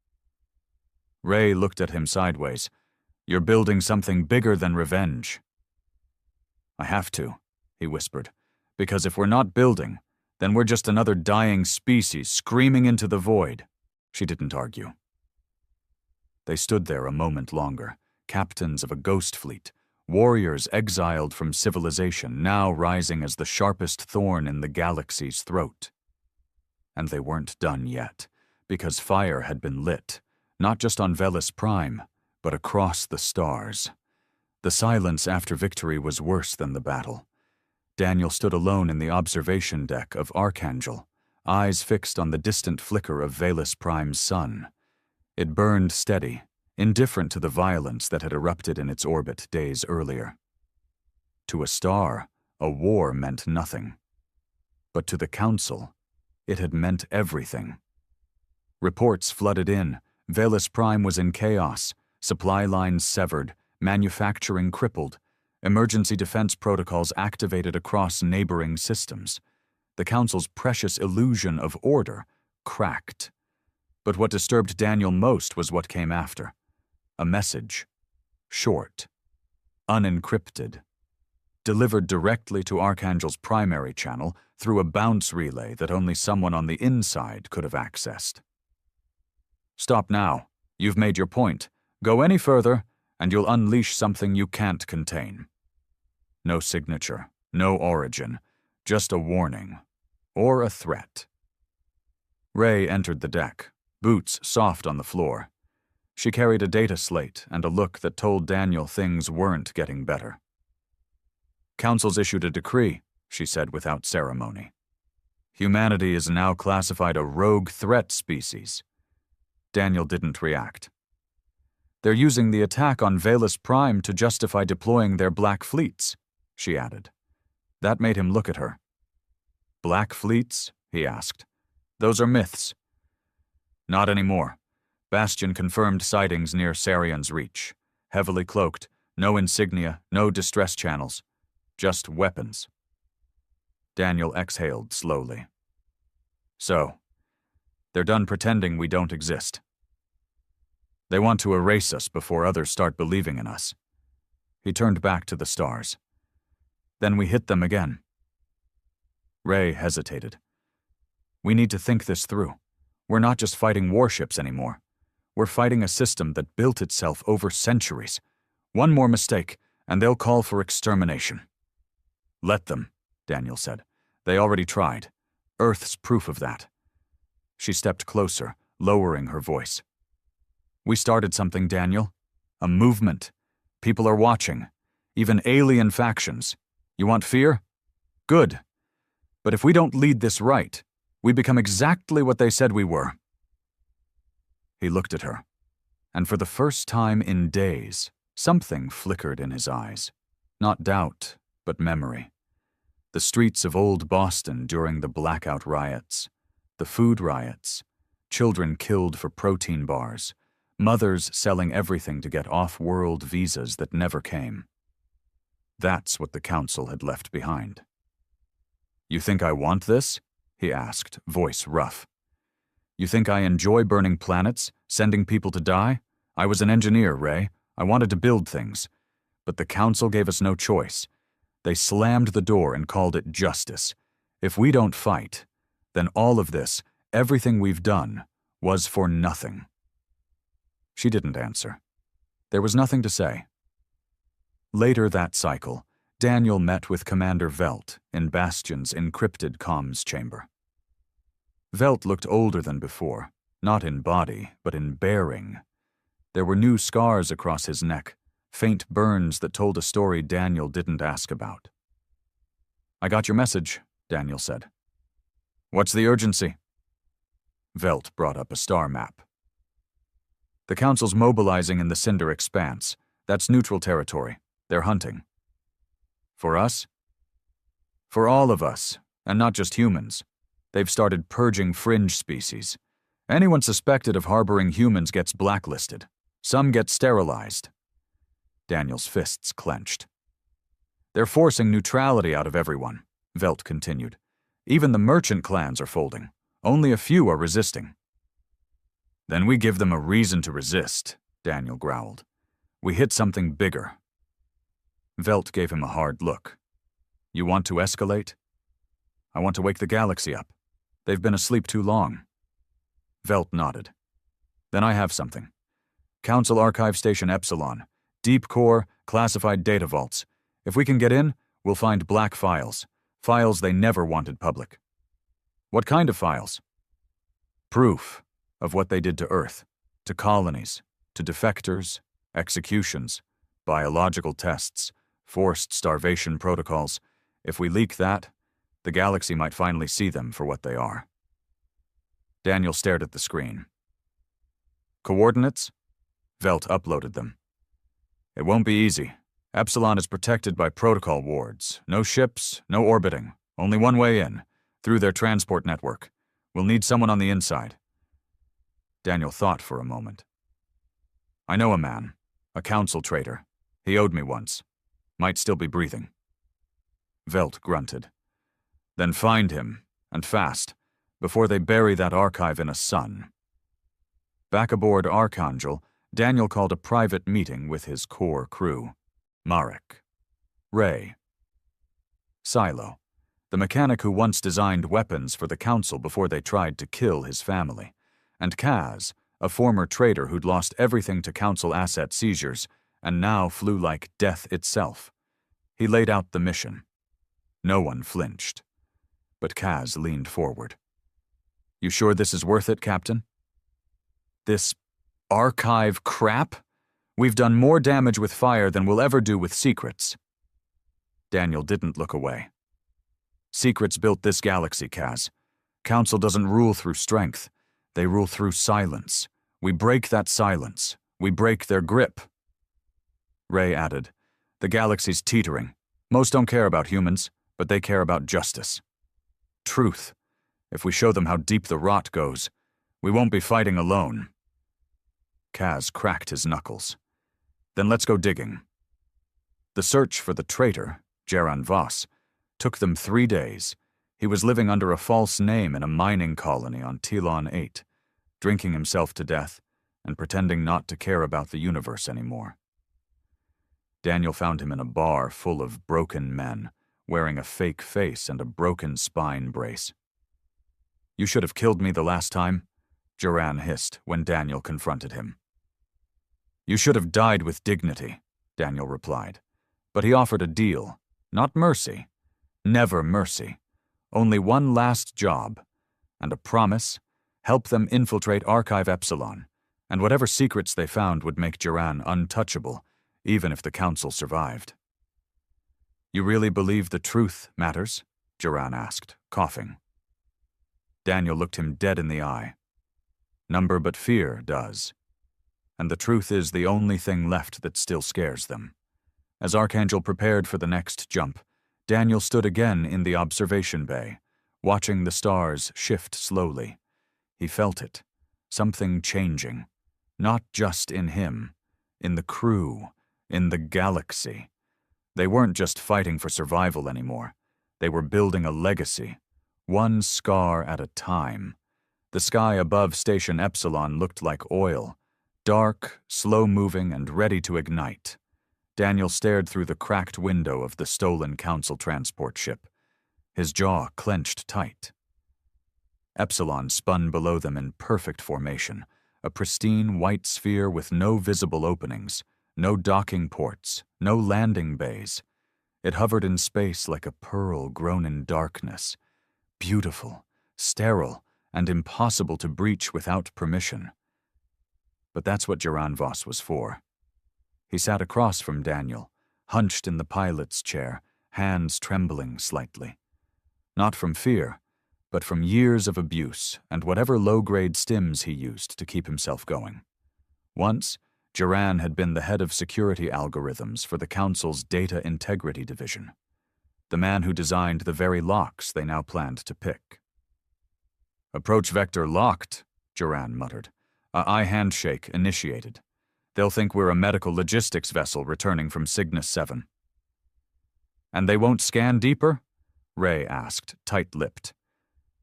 Ray looked at him sideways. You're building something bigger than revenge. I have to, he whispered, because if we're not building, then we're just another dying species screaming into the void. She didn't argue. They stood there a moment longer, captains of a ghost fleet, warriors exiled from civilization, now rising as the sharpest thorn in the galaxy's throat. And they weren't done yet, because fire had been lit, not just on Velis Prime, but across the stars. The silence after victory was worse than the battle. Daniel stood alone in the observation deck of Archangel, eyes fixed on the distant flicker of Velis Prime's sun. It burned steady, indifferent to the violence that had erupted in its orbit days earlier. To a star, a war meant nothing. But to the Council, it had meant everything. Reports flooded in. Velis Prime was in chaos, supply lines severed, manufacturing crippled, emergency defense protocols activated across neighboring systems. The Council's precious illusion of order cracked. But what disturbed Daniel most was what came after. A message. Short. Unencrypted. Delivered directly to Archangel's primary channel through a bounce relay that only someone on the inside could have accessed. Stop now. You've made your point. Go any further, and you'll unleash something you can't contain. No signature, no origin, just a warning, or a threat. Ray entered the deck, boots soft on the floor. She carried a data slate and a look that told Daniel things weren't getting better. Council's issued a decree, she said without ceremony. Humanity is now classified a rogue threat species. Daniel didn't react. They're using the attack on Valus Prime to justify deploying their black fleets, she added. That made him look at her. Black fleets? He asked. Those are myths. Not anymore. Bastion confirmed sightings near Sarion's Reach. Heavily cloaked, no insignia, no distress channels. Just weapons. Daniel exhaled slowly. So, they're done pretending we don't exist. They want to erase us before others start believing in us. He turned back to the stars. Then we hit them again. Ray hesitated. We need to think this through. We're not just fighting warships anymore. We're fighting a system that built itself over centuries. One more mistake, and they'll call for extermination. Let them, Daniel said. They already tried. Earth's proof of that. She stepped closer, lowering her voice. We started something, Daniel. A movement. People are watching. Even alien factions. You want fear? Good. But if we don't lead this right, we become exactly what they said we were. He looked at her, and for the first time in days, something flickered in his eyes. Not doubt, but memory. The streets of old Boston during the blackout riots, the food riots, children killed for protein bars, mothers selling everything to get off-world visas that never came. That's what the Council had left behind. You think I want this? He asked, voice rough. You think I enjoy burning planets, sending people to die? I was an engineer, Ray. I wanted to build things. But the Council gave us no choice. They slammed the door and called it justice. If we don't fight, then all of this, everything we've done, was for nothing. She didn't answer. There was nothing to say. Later that cycle, Daniel met with Commander Velt in Bastion's encrypted comms chamber. Velt looked older than before, not in body, but in bearing. There were new scars across his neck, faint burns that told a story Daniel didn't ask about. I got your message, Daniel said. What's the urgency? Velt brought up a star map. The Council's mobilizing in the Cinder Expanse. That's neutral territory. They're hunting. For us? For all of us, and not just humans. They've started purging fringe species. Anyone suspected of harboring humans gets blacklisted. Some get sterilized. Daniel's fists clenched. They're forcing neutrality out of everyone, Velt continued. Even the merchant clans are folding. Only a few are resisting. Then we give them a reason to resist, Daniel growled. We hit something bigger. Velt gave him a hard look. You want to escalate? I want to wake the galaxy up. They've been asleep too long. Velt nodded. Then I have something. Council Archive Station Epsilon. Deep core, classified data vaults. If we can get in, we'll find black files. Files they never wanted public. What kind of files? Proof of what they did to Earth, to colonies, to defectors, executions, biological tests, forced starvation protocols. If we leak that, the galaxy might finally see them for what they are. Daniel stared at the screen. Coordinates? Velt uploaded them. It won't be easy. Epsilon is protected by protocol wards. No ships, no orbiting. Only one way in, through their transport network. We'll need someone on the inside. Daniel thought for a moment. I know a man, a council traitor. He owed me once. Might still be breathing. Velt grunted. Then find him, and fast, before they bury that archive in a sun. Back aboard Archangel, Daniel called a private meeting with his core crew. Marek. Ray. Silo, the mechanic who once designed weapons for the Council before they tried to kill his family. And Kaz, a former trader who'd lost everything to Council asset seizures and now flew like death itself. He laid out the mission. No one flinched. But Kaz leaned forward. "You sure this is worth it, Captain?" "This archive crap? We've done more damage with fire than we'll ever do with secrets." Daniel didn't look away. "Secrets built this galaxy, Kaz. Council doesn't rule through strength. They rule through silence. We break that silence. We break their grip." Ray added, "The galaxy's teetering. Most don't care about humans, but they care about justice. Truth. If we show them how deep the rot goes, we won't be fighting alone." Kaz cracked his knuckles. "Then let's go digging." The search for the traitor, Jeran Voss, took them 3 days. He was living under a false name in a mining colony on Telon 8, drinking himself to death and pretending not to care about the universe anymore. Daniel found him in a bar full of broken men, wearing a fake face and a broken spine brace. "You should have killed me the last time," Jeran hissed when Daniel confronted him. "You should have died with dignity," Daniel replied. But he offered a deal, not mercy. Never mercy. Only one last job, and a promise: help them infiltrate Archive Epsilon, and whatever secrets they found would make Jeran untouchable, even if the Council survived. "You really believe the truth matters?" Jeran asked, coughing. Daniel looked him dead in the eye. "Number but fear does. And the truth is the only thing left that still scares them." As Archangel prepared for the next jump, Daniel stood again in the observation bay, watching the stars shift slowly. He felt it, something changing, not just in him, in the crew, in the galaxy. They weren't just fighting for survival anymore. They were building a legacy, one scar at a time. The sky above Station Epsilon looked like oil, dark, slow-moving, and ready to ignite. Daniel stared through the cracked window of the stolen Council transport ship. His jaw clenched tight. Epsilon spun below them in perfect formation, a pristine white sphere with no visible openings, no docking ports, no landing bays. It hovered in space like a pearl grown in darkness, beautiful, sterile, and impossible to breach without permission. But that's what Jeran Voss was for. He sat across from Daniel, hunched in the pilot's chair, hands trembling slightly. Not from fear, but from years of abuse and whatever low-grade stims he used to keep himself going. Once, Jeran had been the head of security algorithms for the Council's Data Integrity Division, the man who designed the very locks they now planned to pick. "Approach vector locked," Jeran muttered. "A eye handshake initiated. They'll think we're a medical logistics vessel returning from Cygnus 7. "And they won't scan deeper?" Ray asked, tight-lipped.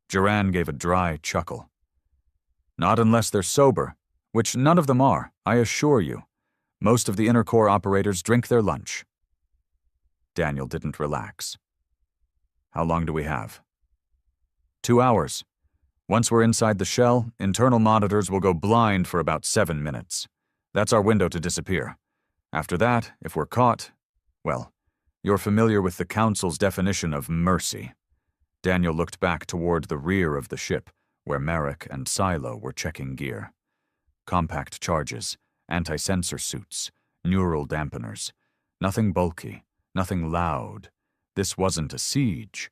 Jeran gave a dry chuckle. "Not unless they're sober, which none of them are, I assure you. Most of the inner core operators drink their lunch." Daniel didn't relax. "How long do we have?" 2 hours. Once we're inside the shell, internal monitors will go blind for about 7 minutes. That's our window to disappear. After that, if we're caught, well, you're familiar with the Council's definition of mercy." Daniel looked back toward the rear of the ship, where Merrick and Silo were checking gear. Compact charges, anti-sensor suits, neural dampeners. Nothing bulky, nothing loud. This wasn't a siege.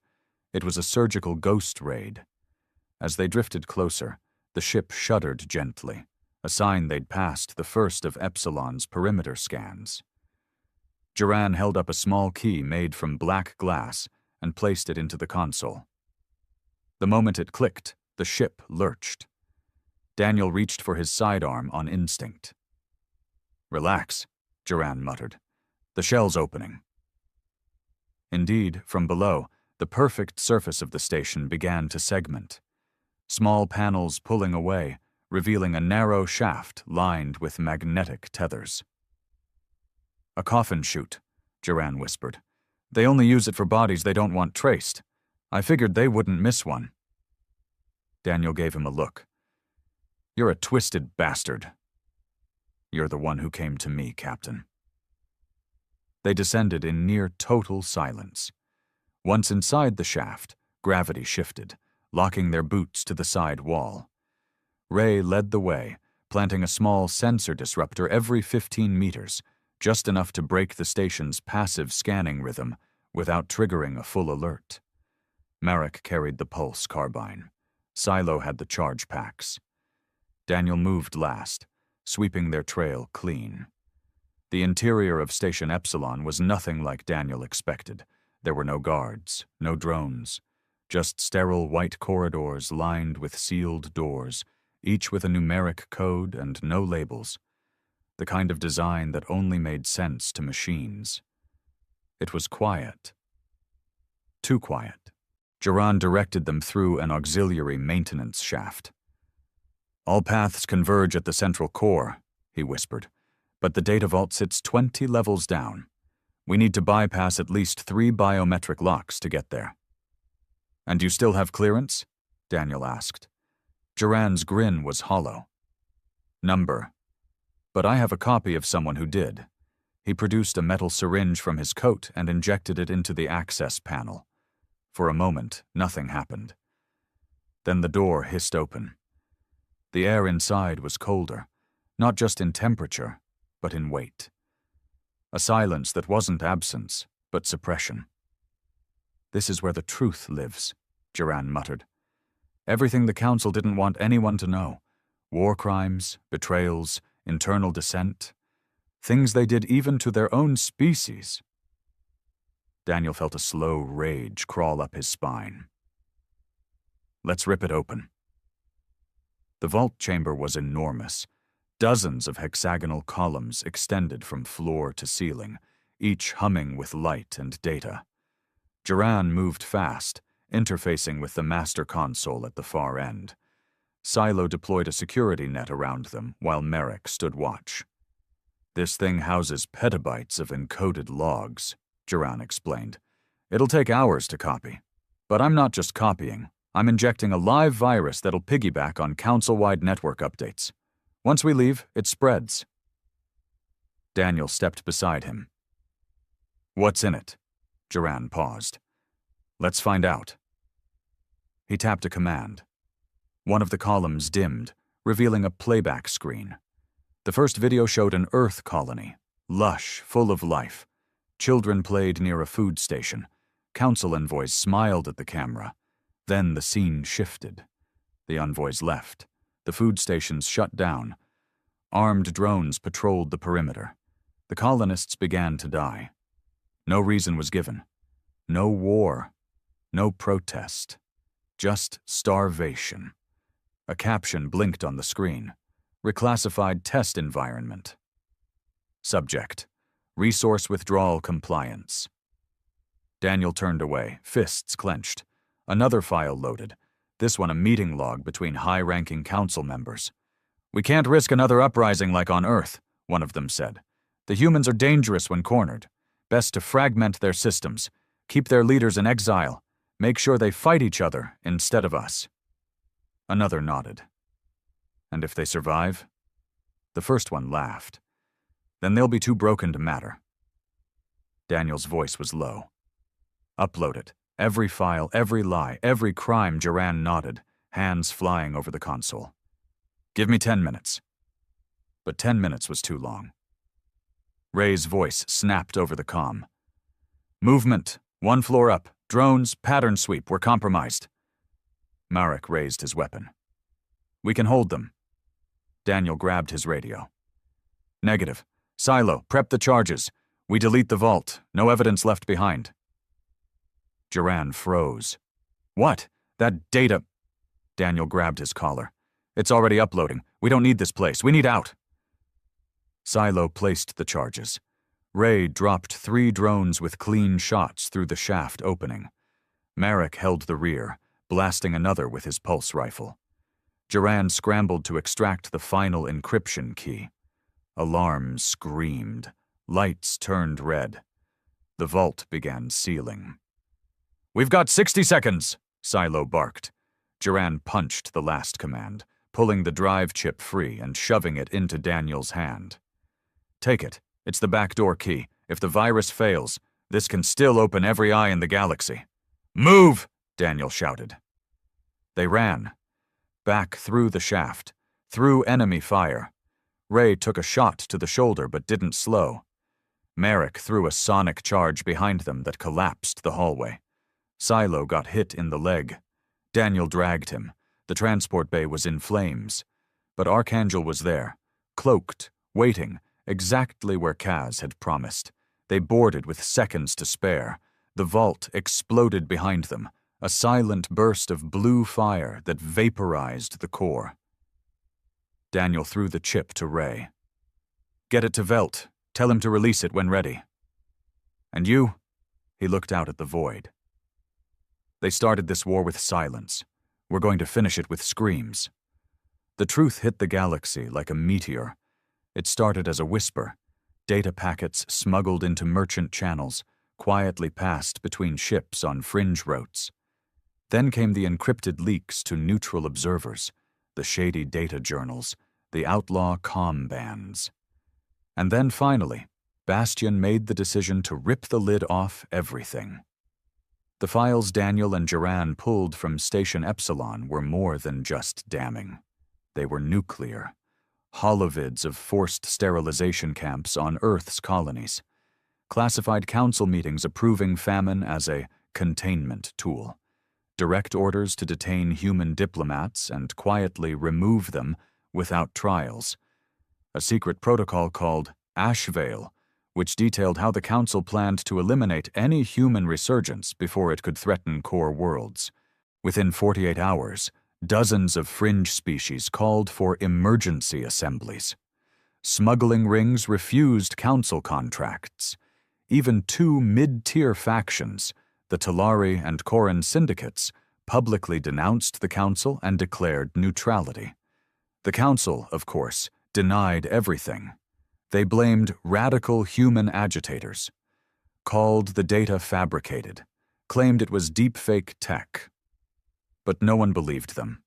It was a surgical ghost raid. As they drifted closer, the ship shuddered gently, a sign they'd passed the first of Epsilon's perimeter scans. Jeran held up a small key made from black glass and placed it into the console. The moment it clicked, the ship lurched. Daniel reached for his sidearm on instinct. "Relax," Jeran muttered. "The shell's opening." Indeed, from below, the perfect surface of the station began to segment. Small panels pulling away, revealing a narrow shaft lined with magnetic tethers. "A coffin chute," Jeran whispered. "They only use it for bodies they don't want traced. I figured they wouldn't miss one." Daniel gave him a look. "You're a twisted bastard." "You're the one who came to me, Captain." They descended in near total silence. Once inside the shaft, gravity shifted, locking their boots to the side wall. Ray led the way, planting a small sensor disruptor every 15 meters, just enough to break the station's passive scanning rhythm without triggering a full alert. Marek carried the pulse carbine. Silo had the charge packs. Daniel moved last, sweeping their trail clean. The interior of Station Epsilon was nothing like Daniel expected. There were no guards, no drones, just sterile white corridors lined with sealed doors, each with a numeric code and no labels. The kind of design that only made sense to machines. It was quiet. Too quiet. Duran directed them through an auxiliary maintenance shaft. "All paths converge at the central core," he whispered, "but the data vault sits 20 levels down. We need to bypass at least 3 biometric locks to get there." "And you still have clearance?" Daniel asked. Duran's grin was hollow. "Number. But I have a copy of someone who did." He produced a metal syringe from his coat and injected it into the access panel. For a moment, nothing happened. Then the door hissed open. The air inside was colder, not just in temperature, but in weight. A silence that wasn't absence, but suppression. "This is where the truth lives," Duran muttered. "Everything the Council didn't want anyone to know. War crimes, betrayals, internal dissent. Things they did even to their own species." Daniel felt a slow rage crawl up his spine. "Let's rip it open." The vault chamber was enormous. Dozens of hexagonal columns extended from floor to ceiling, each humming with light and data. Duran moved fast, interfacing with the master console at the far end. Silo deployed a security net around them while Marek stood watch. "This thing houses petabytes of encoded logs," Duran explained. "It'll take hours to copy. But I'm not just copying. I'm injecting a live virus that'll piggyback on council-wide network updates. Once we leave, it spreads." Daniel stepped beside him. "What's in it?" Duran paused. "Let's find out." He tapped a command. One of the columns dimmed, revealing a playback screen. The first video showed an Earth colony, lush, full of life. Children played near a food station. Council envoys smiled at the camera. Then the scene shifted. The envoys left. The food stations shut down. Armed drones patrolled the perimeter. The colonists began to die. No reason was given. No war. No protest. Just starvation. A caption blinked on the screen. Reclassified test environment. Subject: Resource withdrawal compliance. Daniel turned away, fists clenched. Another file loaded, this one a meeting log between high-ranking council members. "We can't risk another uprising like on Earth," one of them said. "The humans are dangerous when cornered. Best to fragment their systems, keep their leaders in exile, make sure they fight each other instead of us." Another nodded. "And if they survive?" The first one laughed. "Then they'll be too broken to matter." Daniel's voice was low. "Upload it. Every file, every lie, every crime." Duran nodded, hands flying over the console. "Give me 10 minutes." But 10 minutes was too long. Ray's voice snapped over the comm. "Movement. 1 floor up. Drones, pattern sweep. We're compromised." Marek raised his weapon. "We can hold them." Daniel grabbed his radio. "Negative. Silo, prep the charges. We delete the vault. No evidence left behind." Duran froze. "What? That data—" Daniel grabbed his collar. "It's already uploading. We don't need this place. We need out." Silo placed the charges. Ray dropped 3 drones with clean shots through the shaft opening. Marek held the rear, blasting another with his pulse rifle. Duran scrambled to extract the final encryption key. Alarms screamed. Lights turned red. The vault began sealing. "We've got 60 seconds, Silo barked. Duran punched the last command, pulling the drive chip free and shoving it into Daniel's hand. "Take it. It's the backdoor key. If the virus fails, this can still open every eye in the galaxy. Move! Daniel shouted. They ran. Back through the shaft, through enemy fire. Ray took a shot to the shoulder but didn't slow. Merrick threw a sonic charge behind them that collapsed the hallway. Silo got hit in the leg. Daniel dragged him. The transport bay was in flames. But Archangel was there, cloaked, waiting, exactly where Kaz had promised. They boarded with seconds to spare. The vault exploded behind them, a silent burst of blue fire that vaporized the core. Daniel threw the chip to Ray. Get it to Velt. Tell him to release it when ready. And you? He looked out at the void. They started this war with silence. We're going to finish it with screams. The truth hit the galaxy like a meteor. It started as a whisper. Data packets smuggled into merchant channels, quietly passed between ships on fringe routes. Then came the encrypted leaks to neutral observers, the shady data journals, the outlaw comm bands. And then finally, Bastion made the decision to rip the lid off everything. The files Daniel and Duran pulled from Station Epsilon were more than just damning. They were nuclear. Holovids of forced sterilization camps on Earth's colonies. Classified council meetings approving famine as a containment tool. Direct orders to detain human diplomats and quietly remove them without trials. A secret protocol called Ashvale, which detailed how the Council planned to eliminate any human resurgence before it could threaten core worlds. Within 48 hours, dozens of fringe species called for emergency assemblies. Smuggling rings refused Council contracts. Even two mid-tier factions, the Talari and Koran syndicates, publicly denounced the Council and declared neutrality. The Council, of course, denied everything. They blamed radical human agitators, called the data fabricated, claimed it was deepfake tech. But no one believed them.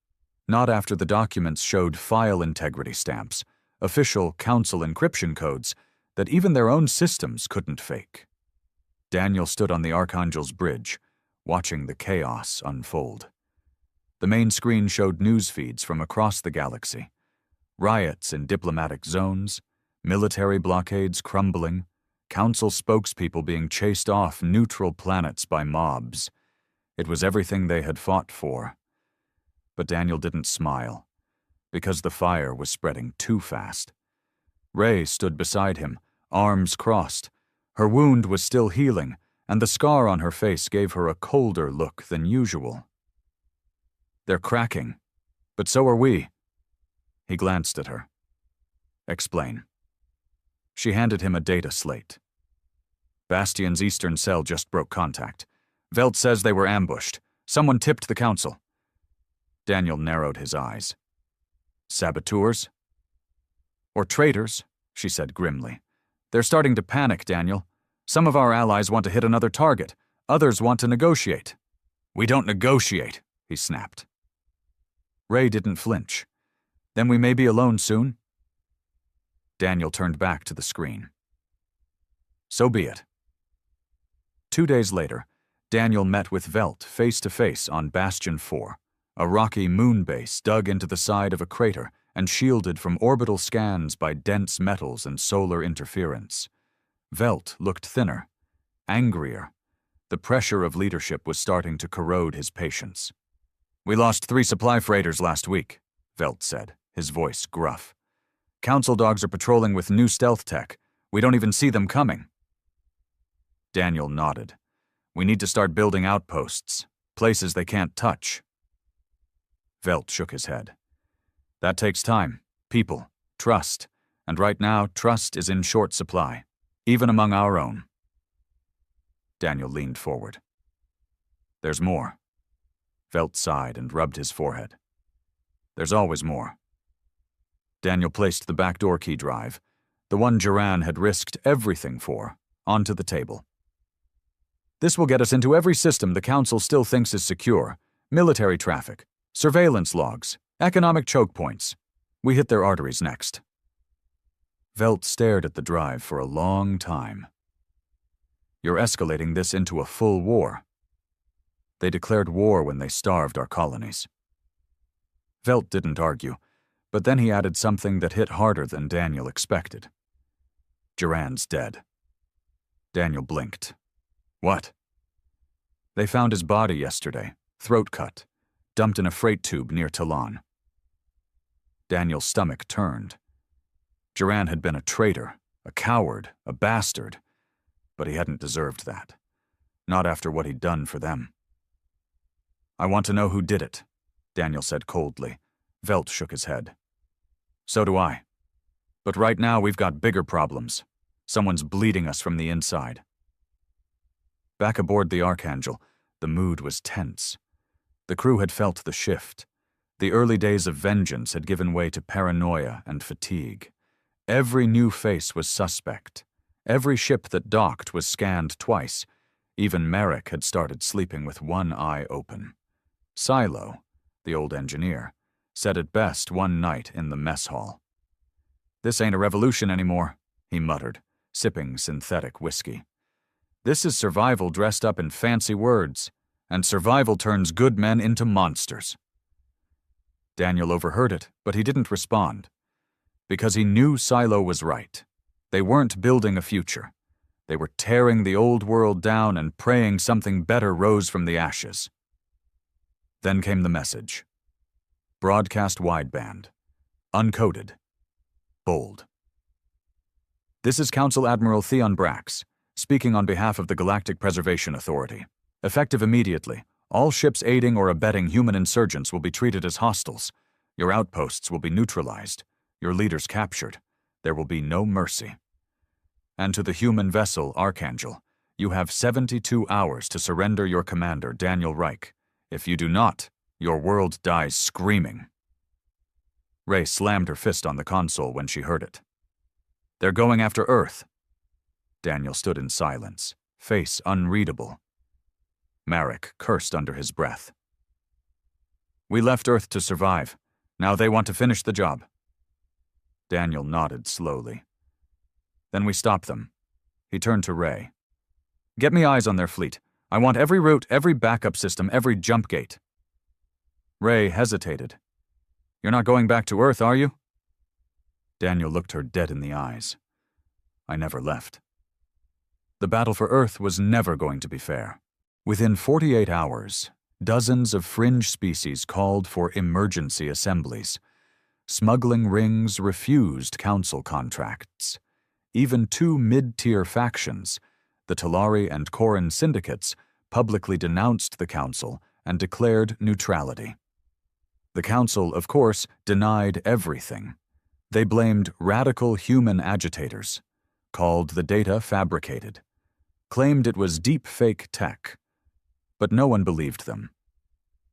Not after the documents showed file integrity stamps, official Council encryption codes that even their own systems couldn't fake. Daniel stood on the Archangel's bridge, watching the chaos unfold. The main screen showed news feeds from across the galaxy. Riots in diplomatic zones, military blockades crumbling, Council spokespeople being chased off neutral planets by mobs. It was everything they had fought for. But Daniel didn't smile, because the fire was spreading too fast. Ray stood beside him, arms crossed. Her wound was still healing, and the scar on her face gave her a colder look than usual. They're cracking, but so are we. He glanced at her. Explain. She handed him a data slate. Bastion's eastern cell just broke contact. Velt says they were ambushed. Someone tipped the Council. Daniel narrowed his eyes. Saboteurs? Or traitors, she said grimly. They're starting to panic, Daniel. Some of our allies want to hit another target. Others want to negotiate. We don't negotiate, he snapped. Ray didn't flinch. Then we may be alone soon. Daniel turned back to the screen. So be it. 2 days later, Daniel met with Velt face-to-face on Bastion 4, a rocky moon base dug into the side of a crater and shielded from orbital scans by dense metals and solar interference. Velt looked thinner, angrier. The pressure of leadership was starting to corrode his patience. We lost 3 supply freighters last week, Velt said, his voice gruff. Council dogs are patrolling with new stealth tech. We don't even see them coming. Daniel nodded. We need to start building outposts, places they can't touch. Velt shook his head. That takes time, people, trust, and right now trust is in short supply, even among our own. Daniel leaned forward. There's more. Velt sighed and rubbed his forehead. There's always more. Daniel placed the backdoor key drive, the one Duran had risked everything for, onto the table. This will get us into every system the Council still thinks is secure. Military traffic, surveillance logs, economic choke points. We hit their arteries next. Velt stared at the drive for a long time. You're escalating this into a full war. They declared war when they starved our colonies. Velt didn't argue, but then he added something that hit harder than Daniel expected. Duran's dead. Daniel blinked. What? They found his body yesterday, throat cut, dumped in a freight tube near Talon. Daniel's stomach turned. Duran had been a traitor, a coward, a bastard, but he hadn't deserved that. Not after what he'd done for them. I want to know who did it, Daniel said coldly. Velt shook his head. So do I. But right now we've got bigger problems. Someone's bleeding us from the inside. Back aboard the Archangel, the mood was tense. The crew had felt the shift. The early days of vengeance had given way to paranoia and fatigue. Every new face was suspect. Every ship that docked was scanned twice. Even Merrick had started sleeping with one eye open. Silo, the old engineer, said it best one night in the mess hall. "This ain't a revolution anymore," he muttered, sipping synthetic whiskey. "This is survival dressed up in fancy words, and survival turns good men into monsters." Daniel overheard it, but he didn't respond. Because he knew Silo was right. They weren't building a future. They were tearing the old world down and praying something better rose from the ashes. Then came the message. Broadcast wideband. Uncoded. Bold. "This is Council Admiral Theon Brax, speaking on behalf of the Galactic Preservation Authority. Effective immediately, all ships aiding or abetting human insurgents will be treated as hostiles. Your outposts will be neutralized. Your leaders captured. There will be no mercy. And to the human vessel, Archangel, you have 72 hours to surrender your commander, Daniel Reich. If you do not, your world dies screaming." Ray slammed her fist on the console when she heard it. "They're going after Earth." Daniel stood in silence, face unreadable. Marek cursed under his breath. "We left Earth to survive. Now they want to finish the job." Daniel nodded slowly. "Then we stop them." He turned to Ray. "Get me eyes on their fleet. I want every route, every backup system, every jump gate." Ray hesitated. "You're not going back to Earth, are you?" Daniel looked her dead in the eyes. "I never left." The battle for Earth was never going to be fair. Within 48 hours, dozens of fringe species called for emergency assemblies. Smuggling rings refused council contracts. Even two mid-tier factions, the Talari and Koran syndicates, publicly denounced the council and declared neutrality. The council, of course, denied everything. They blamed radical human agitators, called the data fabricated, claimed it was deep-fake tech. But no one believed them.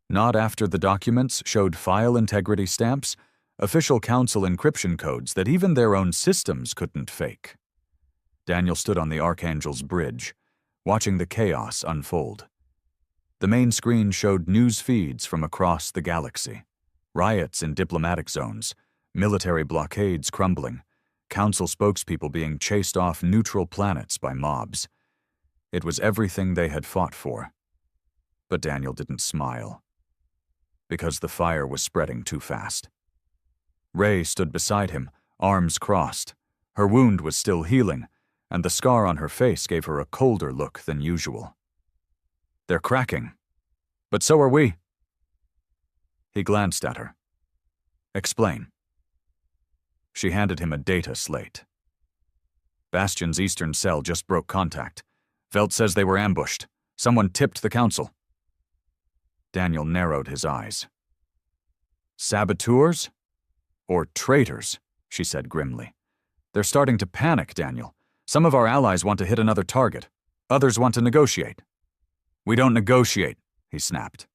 Not after the documents showed file integrity stamps, official council encryption codes that even their own systems couldn't fake. Daniel stood on the Archangel's bridge, watching the chaos unfold. The main screen showed news feeds from across the galaxy. Riots in diplomatic zones, military blockades crumbling, council spokespeople being chased off neutral planets by mobs. It was everything they had fought for. But Daniel didn't smile. Because the fire was spreading too fast. Ray stood beside him, arms crossed. Her wound was still healing, and the scar on her face gave her a colder look than usual. "They're cracking. But so are we." He glanced at her. "Explain." She handed him a data slate. "Bastion's eastern cell just broke contact. Velt says they were ambushed. Someone tipped the council." Daniel narrowed his eyes. "Saboteurs? Or traitors?" she said grimly. "They're starting to panic, Daniel. Some of our allies want to hit another target. Others want to negotiate." "We don't negotiate," he snapped.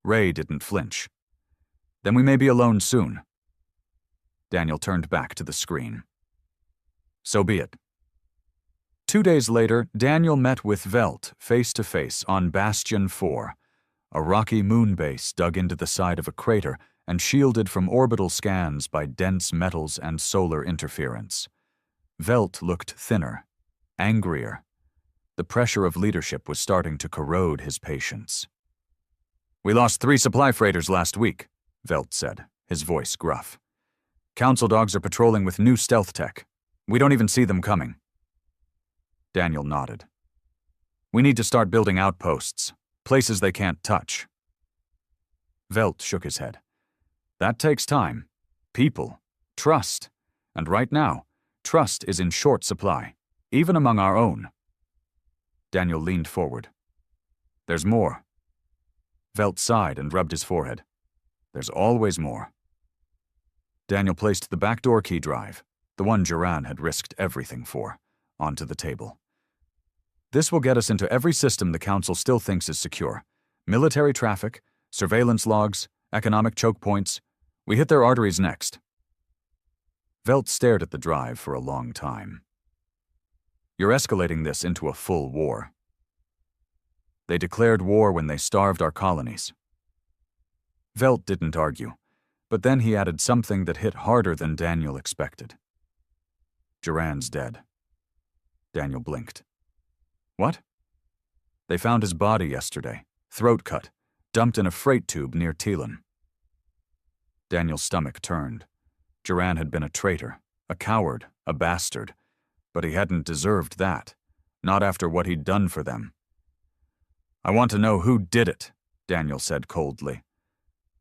Ray didn't flinch. "Then we may be alone soon." Daniel turned back to the screen. "So be it." 2 days later, Daniel met with Velt face-to-face on Bastion 4, a rocky moon base dug into the side of a crater and shielded from orbital scans by dense metals and solar interference. Velt looked thinner, angrier. The pressure of leadership was starting to corrode his patience. "We lost 3 supply freighters last week," Velt said, his voice gruff. "Council dogs are patrolling with new stealth tech. We don't even see them coming." Daniel nodded. "We need to start building outposts, places they can't touch." Velt shook his head. "That takes time, people, trust, and right now, trust is in short supply, even among our own." Daniel leaned forward. "There's more." Velt sighed and rubbed his forehead. "There's always more." Daniel placed the backdoor key drive, the one Duran had risked everything for, onto the table. "This will get us into every system the Council still thinks is secure. Military traffic, surveillance logs, economic choke points. We hit their arteries next." Velt stared at the drive for a long time. "You're escalating this into a full war." "They declared war when they starved our colonies." Velt didn't argue, but then he added something that hit harder than Daniel expected. "Duran's dead." Daniel blinked. "What?" "They found his body yesterday, throat cut, dumped in a freight tube near Teelan." Daniel's stomach turned. Duran had been a traitor, a coward, a bastard, but he hadn't deserved that, not after what he'd done for them. "I want to know who did it," Daniel said coldly.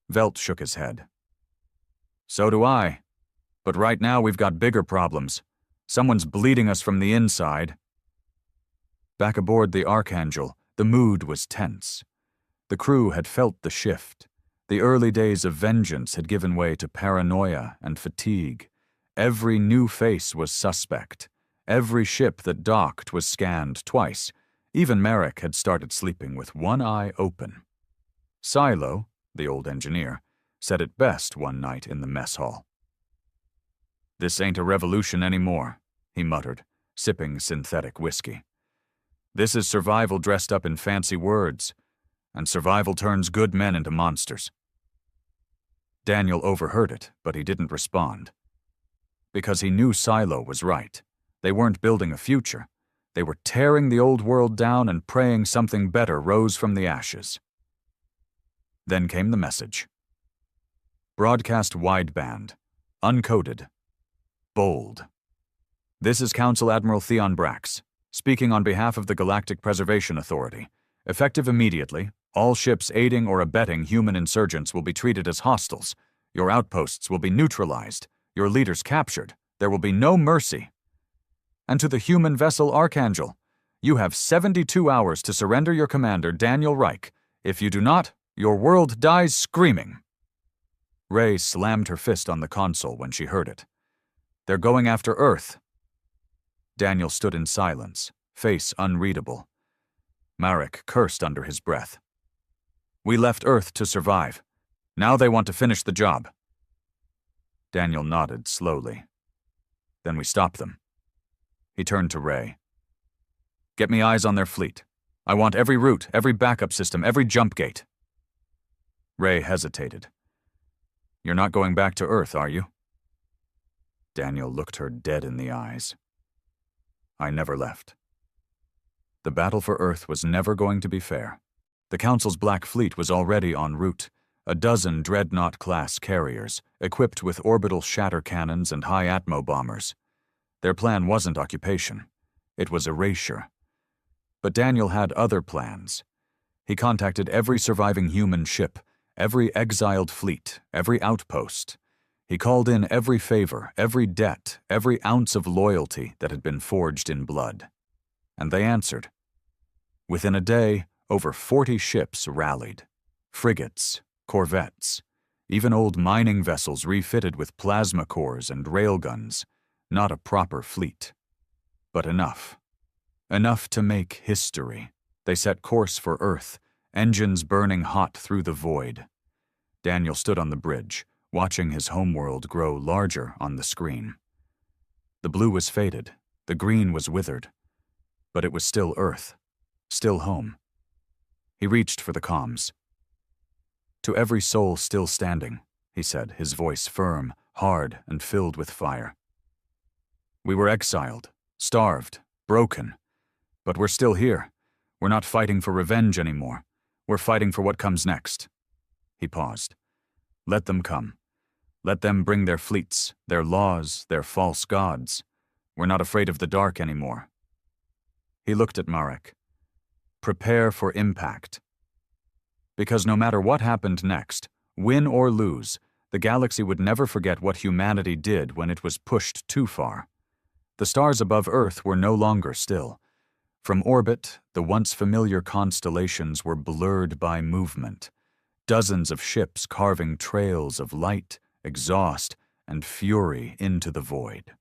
Velt shook his head. "So do I. But right now we've got bigger problems. Someone's bleeding us from the inside." Back aboard the Archangel, the mood was tense. The crew had felt the shift. The early days of vengeance had given way to paranoia and fatigue. Every new face was suspect. Every ship that docked was scanned twice. Even Merrick had started sleeping with one eye open. Silo, the old engineer, said it best one night in the mess hall. "This ain't a revolution anymore," he muttered, sipping synthetic whiskey. "This is survival dressed up in fancy words, and survival turns good men into monsters." Daniel overheard it, but he didn't respond. Because he knew Silo was right. They weren't building a future. They were tearing the old world down and praying something better rose from the ashes. Then came the message. Broadcast wideband, uncoded, bold. "This is Council Admiral Theon Brax, speaking on behalf of the Galactic Preservation Authority. Effective immediately, all ships aiding or abetting human insurgents will be treated as hostiles. Your outposts will be neutralized, your leaders captured. There will be no mercy. And to the human vessel Archangel, you have 72 hours to surrender your commander, Daniel Reich. If you do not, your world dies screaming." Ray slammed her fist on the console when she heard it. "They're going after Earth." Daniel stood in silence, face unreadable. Marek cursed under his breath. "We left Earth to survive. Now they want to finish the job." Daniel nodded slowly. "Then we stop them." He turned to Ray. "Get me eyes on their fleet. I want every route, every backup system, every jump gate." Ray hesitated. "You're not going back to Earth, are you?" Daniel looked her dead in the eyes. "I never left." The battle for Earth was never going to be fair. The Council's Black Fleet was already en route, a dozen Dreadnought-class carriers, equipped with orbital shatter cannons and high-atmo bombers. Their plan wasn't occupation. It was erasure. But Daniel had other plans. He contacted every surviving human ship, every exiled fleet, every outpost. He called in every favor, every debt, every ounce of loyalty that had been forged in blood. And they answered. Within a day, over 40 ships rallied. Frigates, corvettes, even old mining vessels refitted with plasma cores and railguns. Not a proper fleet. But enough. Enough to make history. They set course for Earth, engines burning hot through the void. Daniel stood on the bridge, watching his homeworld grow larger on the screen. The blue was faded, the green was withered, but it was still Earth, still home. He reached for the comms. "To every soul still standing," he said, his voice firm, hard, and filled with fire. "We were exiled, starved, broken, But we're still here. We're not fighting for revenge anymore. We're fighting for what comes next." He paused. "Let them come. Let them bring their fleets, their laws, their false gods. We're not afraid of the dark anymore." He looked at Marek. "Prepare for impact." Because no matter what happened next, win or lose, the galaxy would never forget what humanity did when it was pushed too far. The stars above Earth were no longer still. From orbit, the once familiar constellations were blurred by movement. Dozens of ships carving trails of light, exhaust, and fury into the void.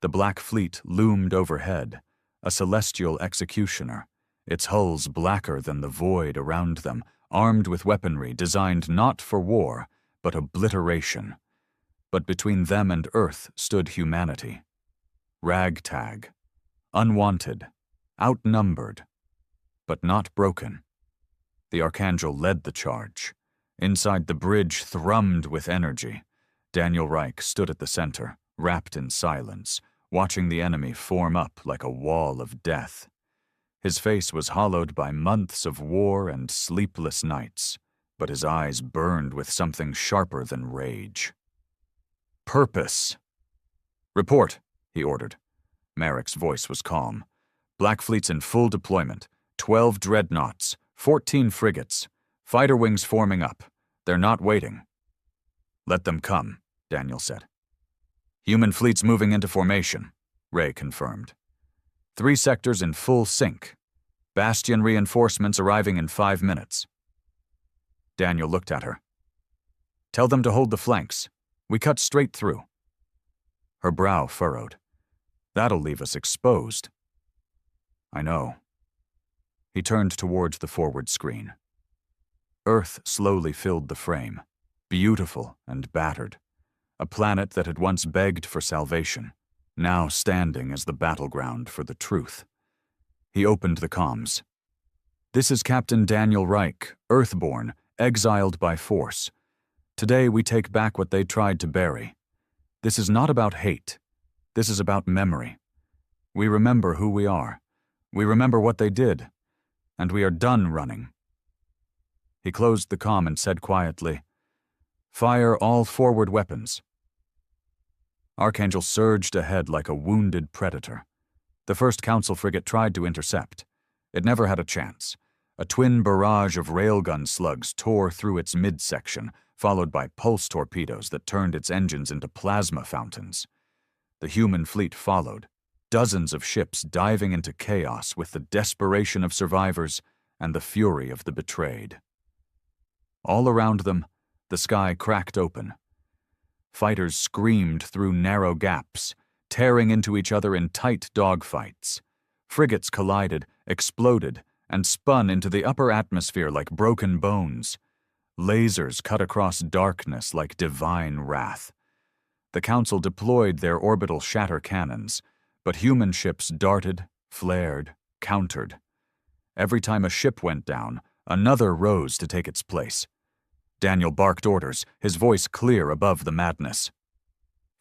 The Black Fleet loomed overhead, a celestial executioner, its hulls blacker than the void around them, armed with weaponry designed not for war, but obliteration. But between them and Earth stood humanity. Ragtag, unwanted, outnumbered, but not broken. The Archangel led the charge. Inside the bridge thrummed with energy. Daniel Reich stood at the center, wrapped in silence, watching the enemy form up like a wall of death. His face was hollowed by months of war and sleepless nights, but his eyes burned with something sharper than rage. "Purpose." "Report," he ordered. Marek's voice was calm. "Black Fleet's in full deployment. 12 dreadnoughts, 14 frigates, fighter wings forming up. They're not waiting." "Let them come," Daniel said. "Human fleet's moving into formation," Ray confirmed. 3 sectors in full sync. Bastion reinforcements arriving in 5 minutes. Daniel looked at her. "Tell them to hold the flanks. We cut straight through." Her brow furrowed. "That'll leave us exposed." "I know." He turned towards the forward screen. Earth slowly filled the frame, beautiful and battered. A planet that had once begged for salvation, now standing as the battleground for the truth. He opened the comms. "This is Captain Daniel Reich, Earthborn, exiled by force. Today we take back what they tried to bury. This is not about hate. This is about memory. We remember who we are. We remember what they did. And we are done running." He closed the comm and said quietly, "Fire all forward weapons." Archangel surged ahead like a wounded predator. The first Council frigate tried to intercept. It never had a chance. A twin barrage of railgun slugs tore through its midsection, followed by pulse torpedoes that turned its engines into plasma fountains. The human fleet followed, dozens of ships diving into chaos with the desperation of survivors and the fury of the betrayed. All around them, the sky cracked open. Fighters screamed through narrow gaps, tearing into each other in tight dogfights. Frigates collided, exploded, and spun into the upper atmosphere like broken bones. Lasers cut across darkness like divine wrath. The Council deployed their orbital shatter cannons, but human ships darted, flared, countered. Every time a ship went down, another rose to take its place. Daniel barked orders, his voice clear above the madness.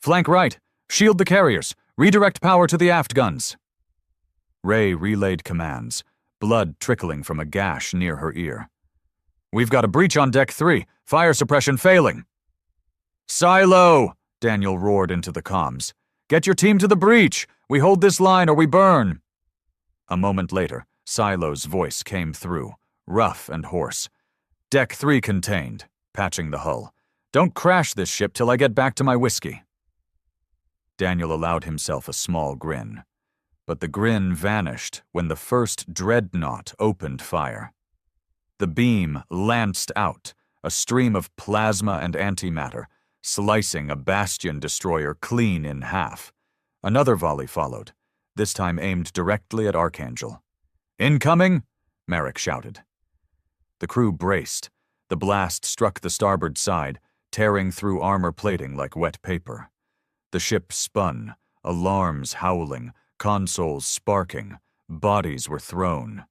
"Flank right! Shield the carriers! Redirect power to the aft guns!" Ray relayed commands, blood trickling from a gash near her ear. "We've got a breach on Deck 3, fire suppression failing." "Silo!" Daniel roared into the comms. "Get your team to the breach! We hold this line or we burn!" A moment later, Silo's voice came through, rough and hoarse. "Deck 3 contained," patching the hull. "Don't crash this ship till I get back to my whiskey." Daniel allowed himself a small grin. But the grin vanished when the first dreadnought opened fire. The beam lanced out, a stream of plasma and antimatter, slicing a Bastion destroyer clean in half. Another volley followed, this time aimed directly at Archangel. "Incoming!" Marek shouted. The crew braced. The blast struck the starboard side, tearing through armor plating like wet paper. The ship spun, alarms howling, consoles sparking, bodies were thrown.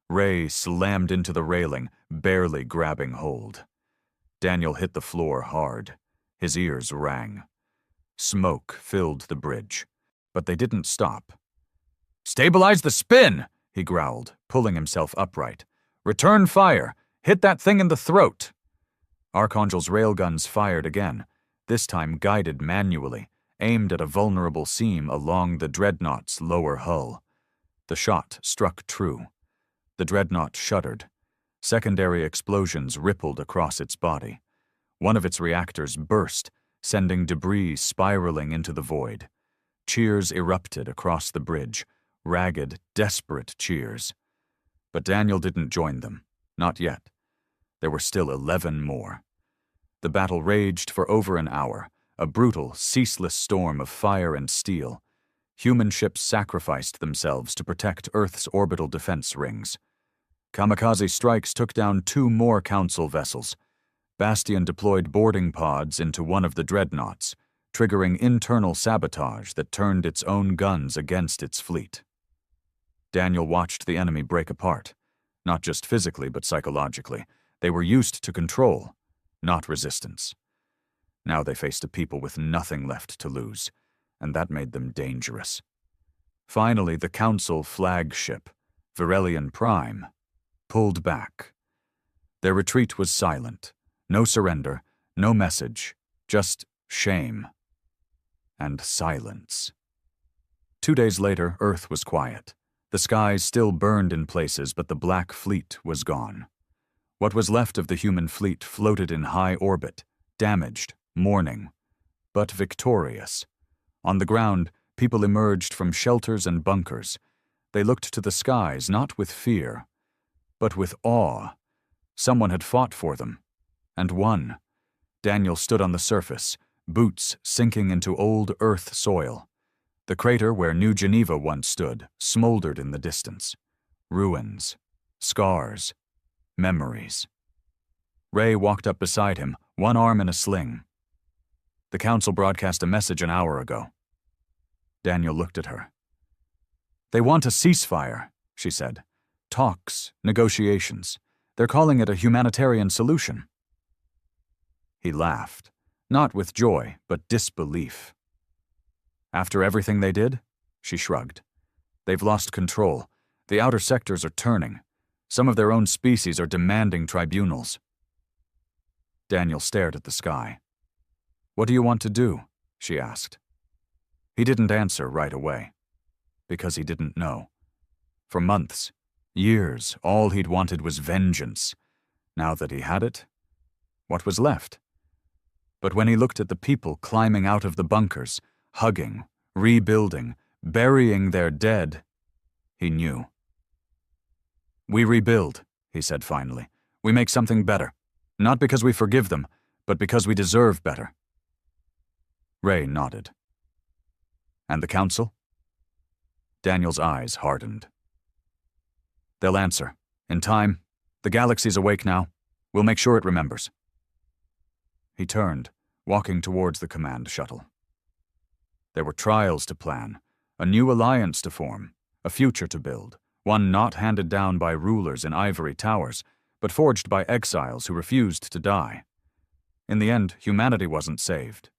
Ray slammed into the railing, barely grabbing hold. Daniel hit the floor hard. His ears rang. Smoke filled the bridge, but they didn't stop. "Stabilize the spin," he growled, pulling himself upright. "Return fire. Hit that thing in the throat." Archangel's railguns fired again, this time guided manually, aimed at a vulnerable seam along the dreadnought's lower hull. The shot struck true. The dreadnought shuddered. Secondary explosions rippled across its body. One of its reactors burst, sending debris spiraling into the void. Cheers erupted across the bridge, ragged, desperate cheers. But Daniel didn't join them. Not yet. There were still 11 more. The battle raged for over an hour, a brutal, ceaseless storm of fire and steel. Human ships sacrificed themselves to protect Earth's orbital defense rings. Kamikaze strikes took down 2 more Council vessels. Bastion deployed boarding pods into one of the dreadnoughts, triggering internal sabotage that turned its own guns against its fleet. Daniel watched the enemy break apart, not just physically but psychologically. They were used to control, not resistance. Now they faced a people with nothing left to lose, and that made them dangerous. Finally, the Council flagship, Virelian Prime, pulled back. Their retreat was silent. No surrender, no message, just shame and silence. 2 days later, Earth was quiet. The skies still burned in places, but the Black Fleet was gone. What was left of the human fleet floated in high orbit, damaged, mourning, but victorious. On the ground, people emerged from shelters and bunkers. They looked to the skies not with fear, but with awe. Someone had fought for them, and won. Daniel stood on the surface, boots sinking into old Earth soil. The crater where New Geneva once stood smoldered in the distance. Ruins, scars, memories. Ray walked up beside him, one arm in a sling. "The Council broadcast a message an hour ago." Daniel looked at her. "They want a ceasefire," she said. "Talks, negotiations. They're calling it a humanitarian solution." He laughed, not with joy, but disbelief. "After everything they did?" She shrugged. "They've lost control. The outer sectors are turning. Some of their own species are demanding tribunals." Daniel stared at the sky. "What do you want to do?" she asked. He didn't answer right away, because he didn't know. For months, years, all he'd wanted was vengeance. Now that he had it, what was left? But when he looked at the people climbing out of the bunkers, hugging, rebuilding, burying their dead, he knew. "We rebuild," he said finally. "We make something better. Not because we forgive them, but because we deserve better." Ray nodded. "And the Council?" Daniel's eyes hardened. "They'll answer. In time. The galaxy's awake now. We'll make sure it remembers." He turned, walking towards the command shuttle. There were trials to plan, a new alliance to form, a future to build, one not handed down by rulers in ivory towers, but forged by exiles who refused to die. In the end, humanity wasn't saved.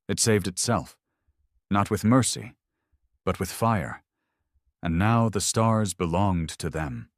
It saved itself. Not with mercy, but with fire. And now the stars belonged to them.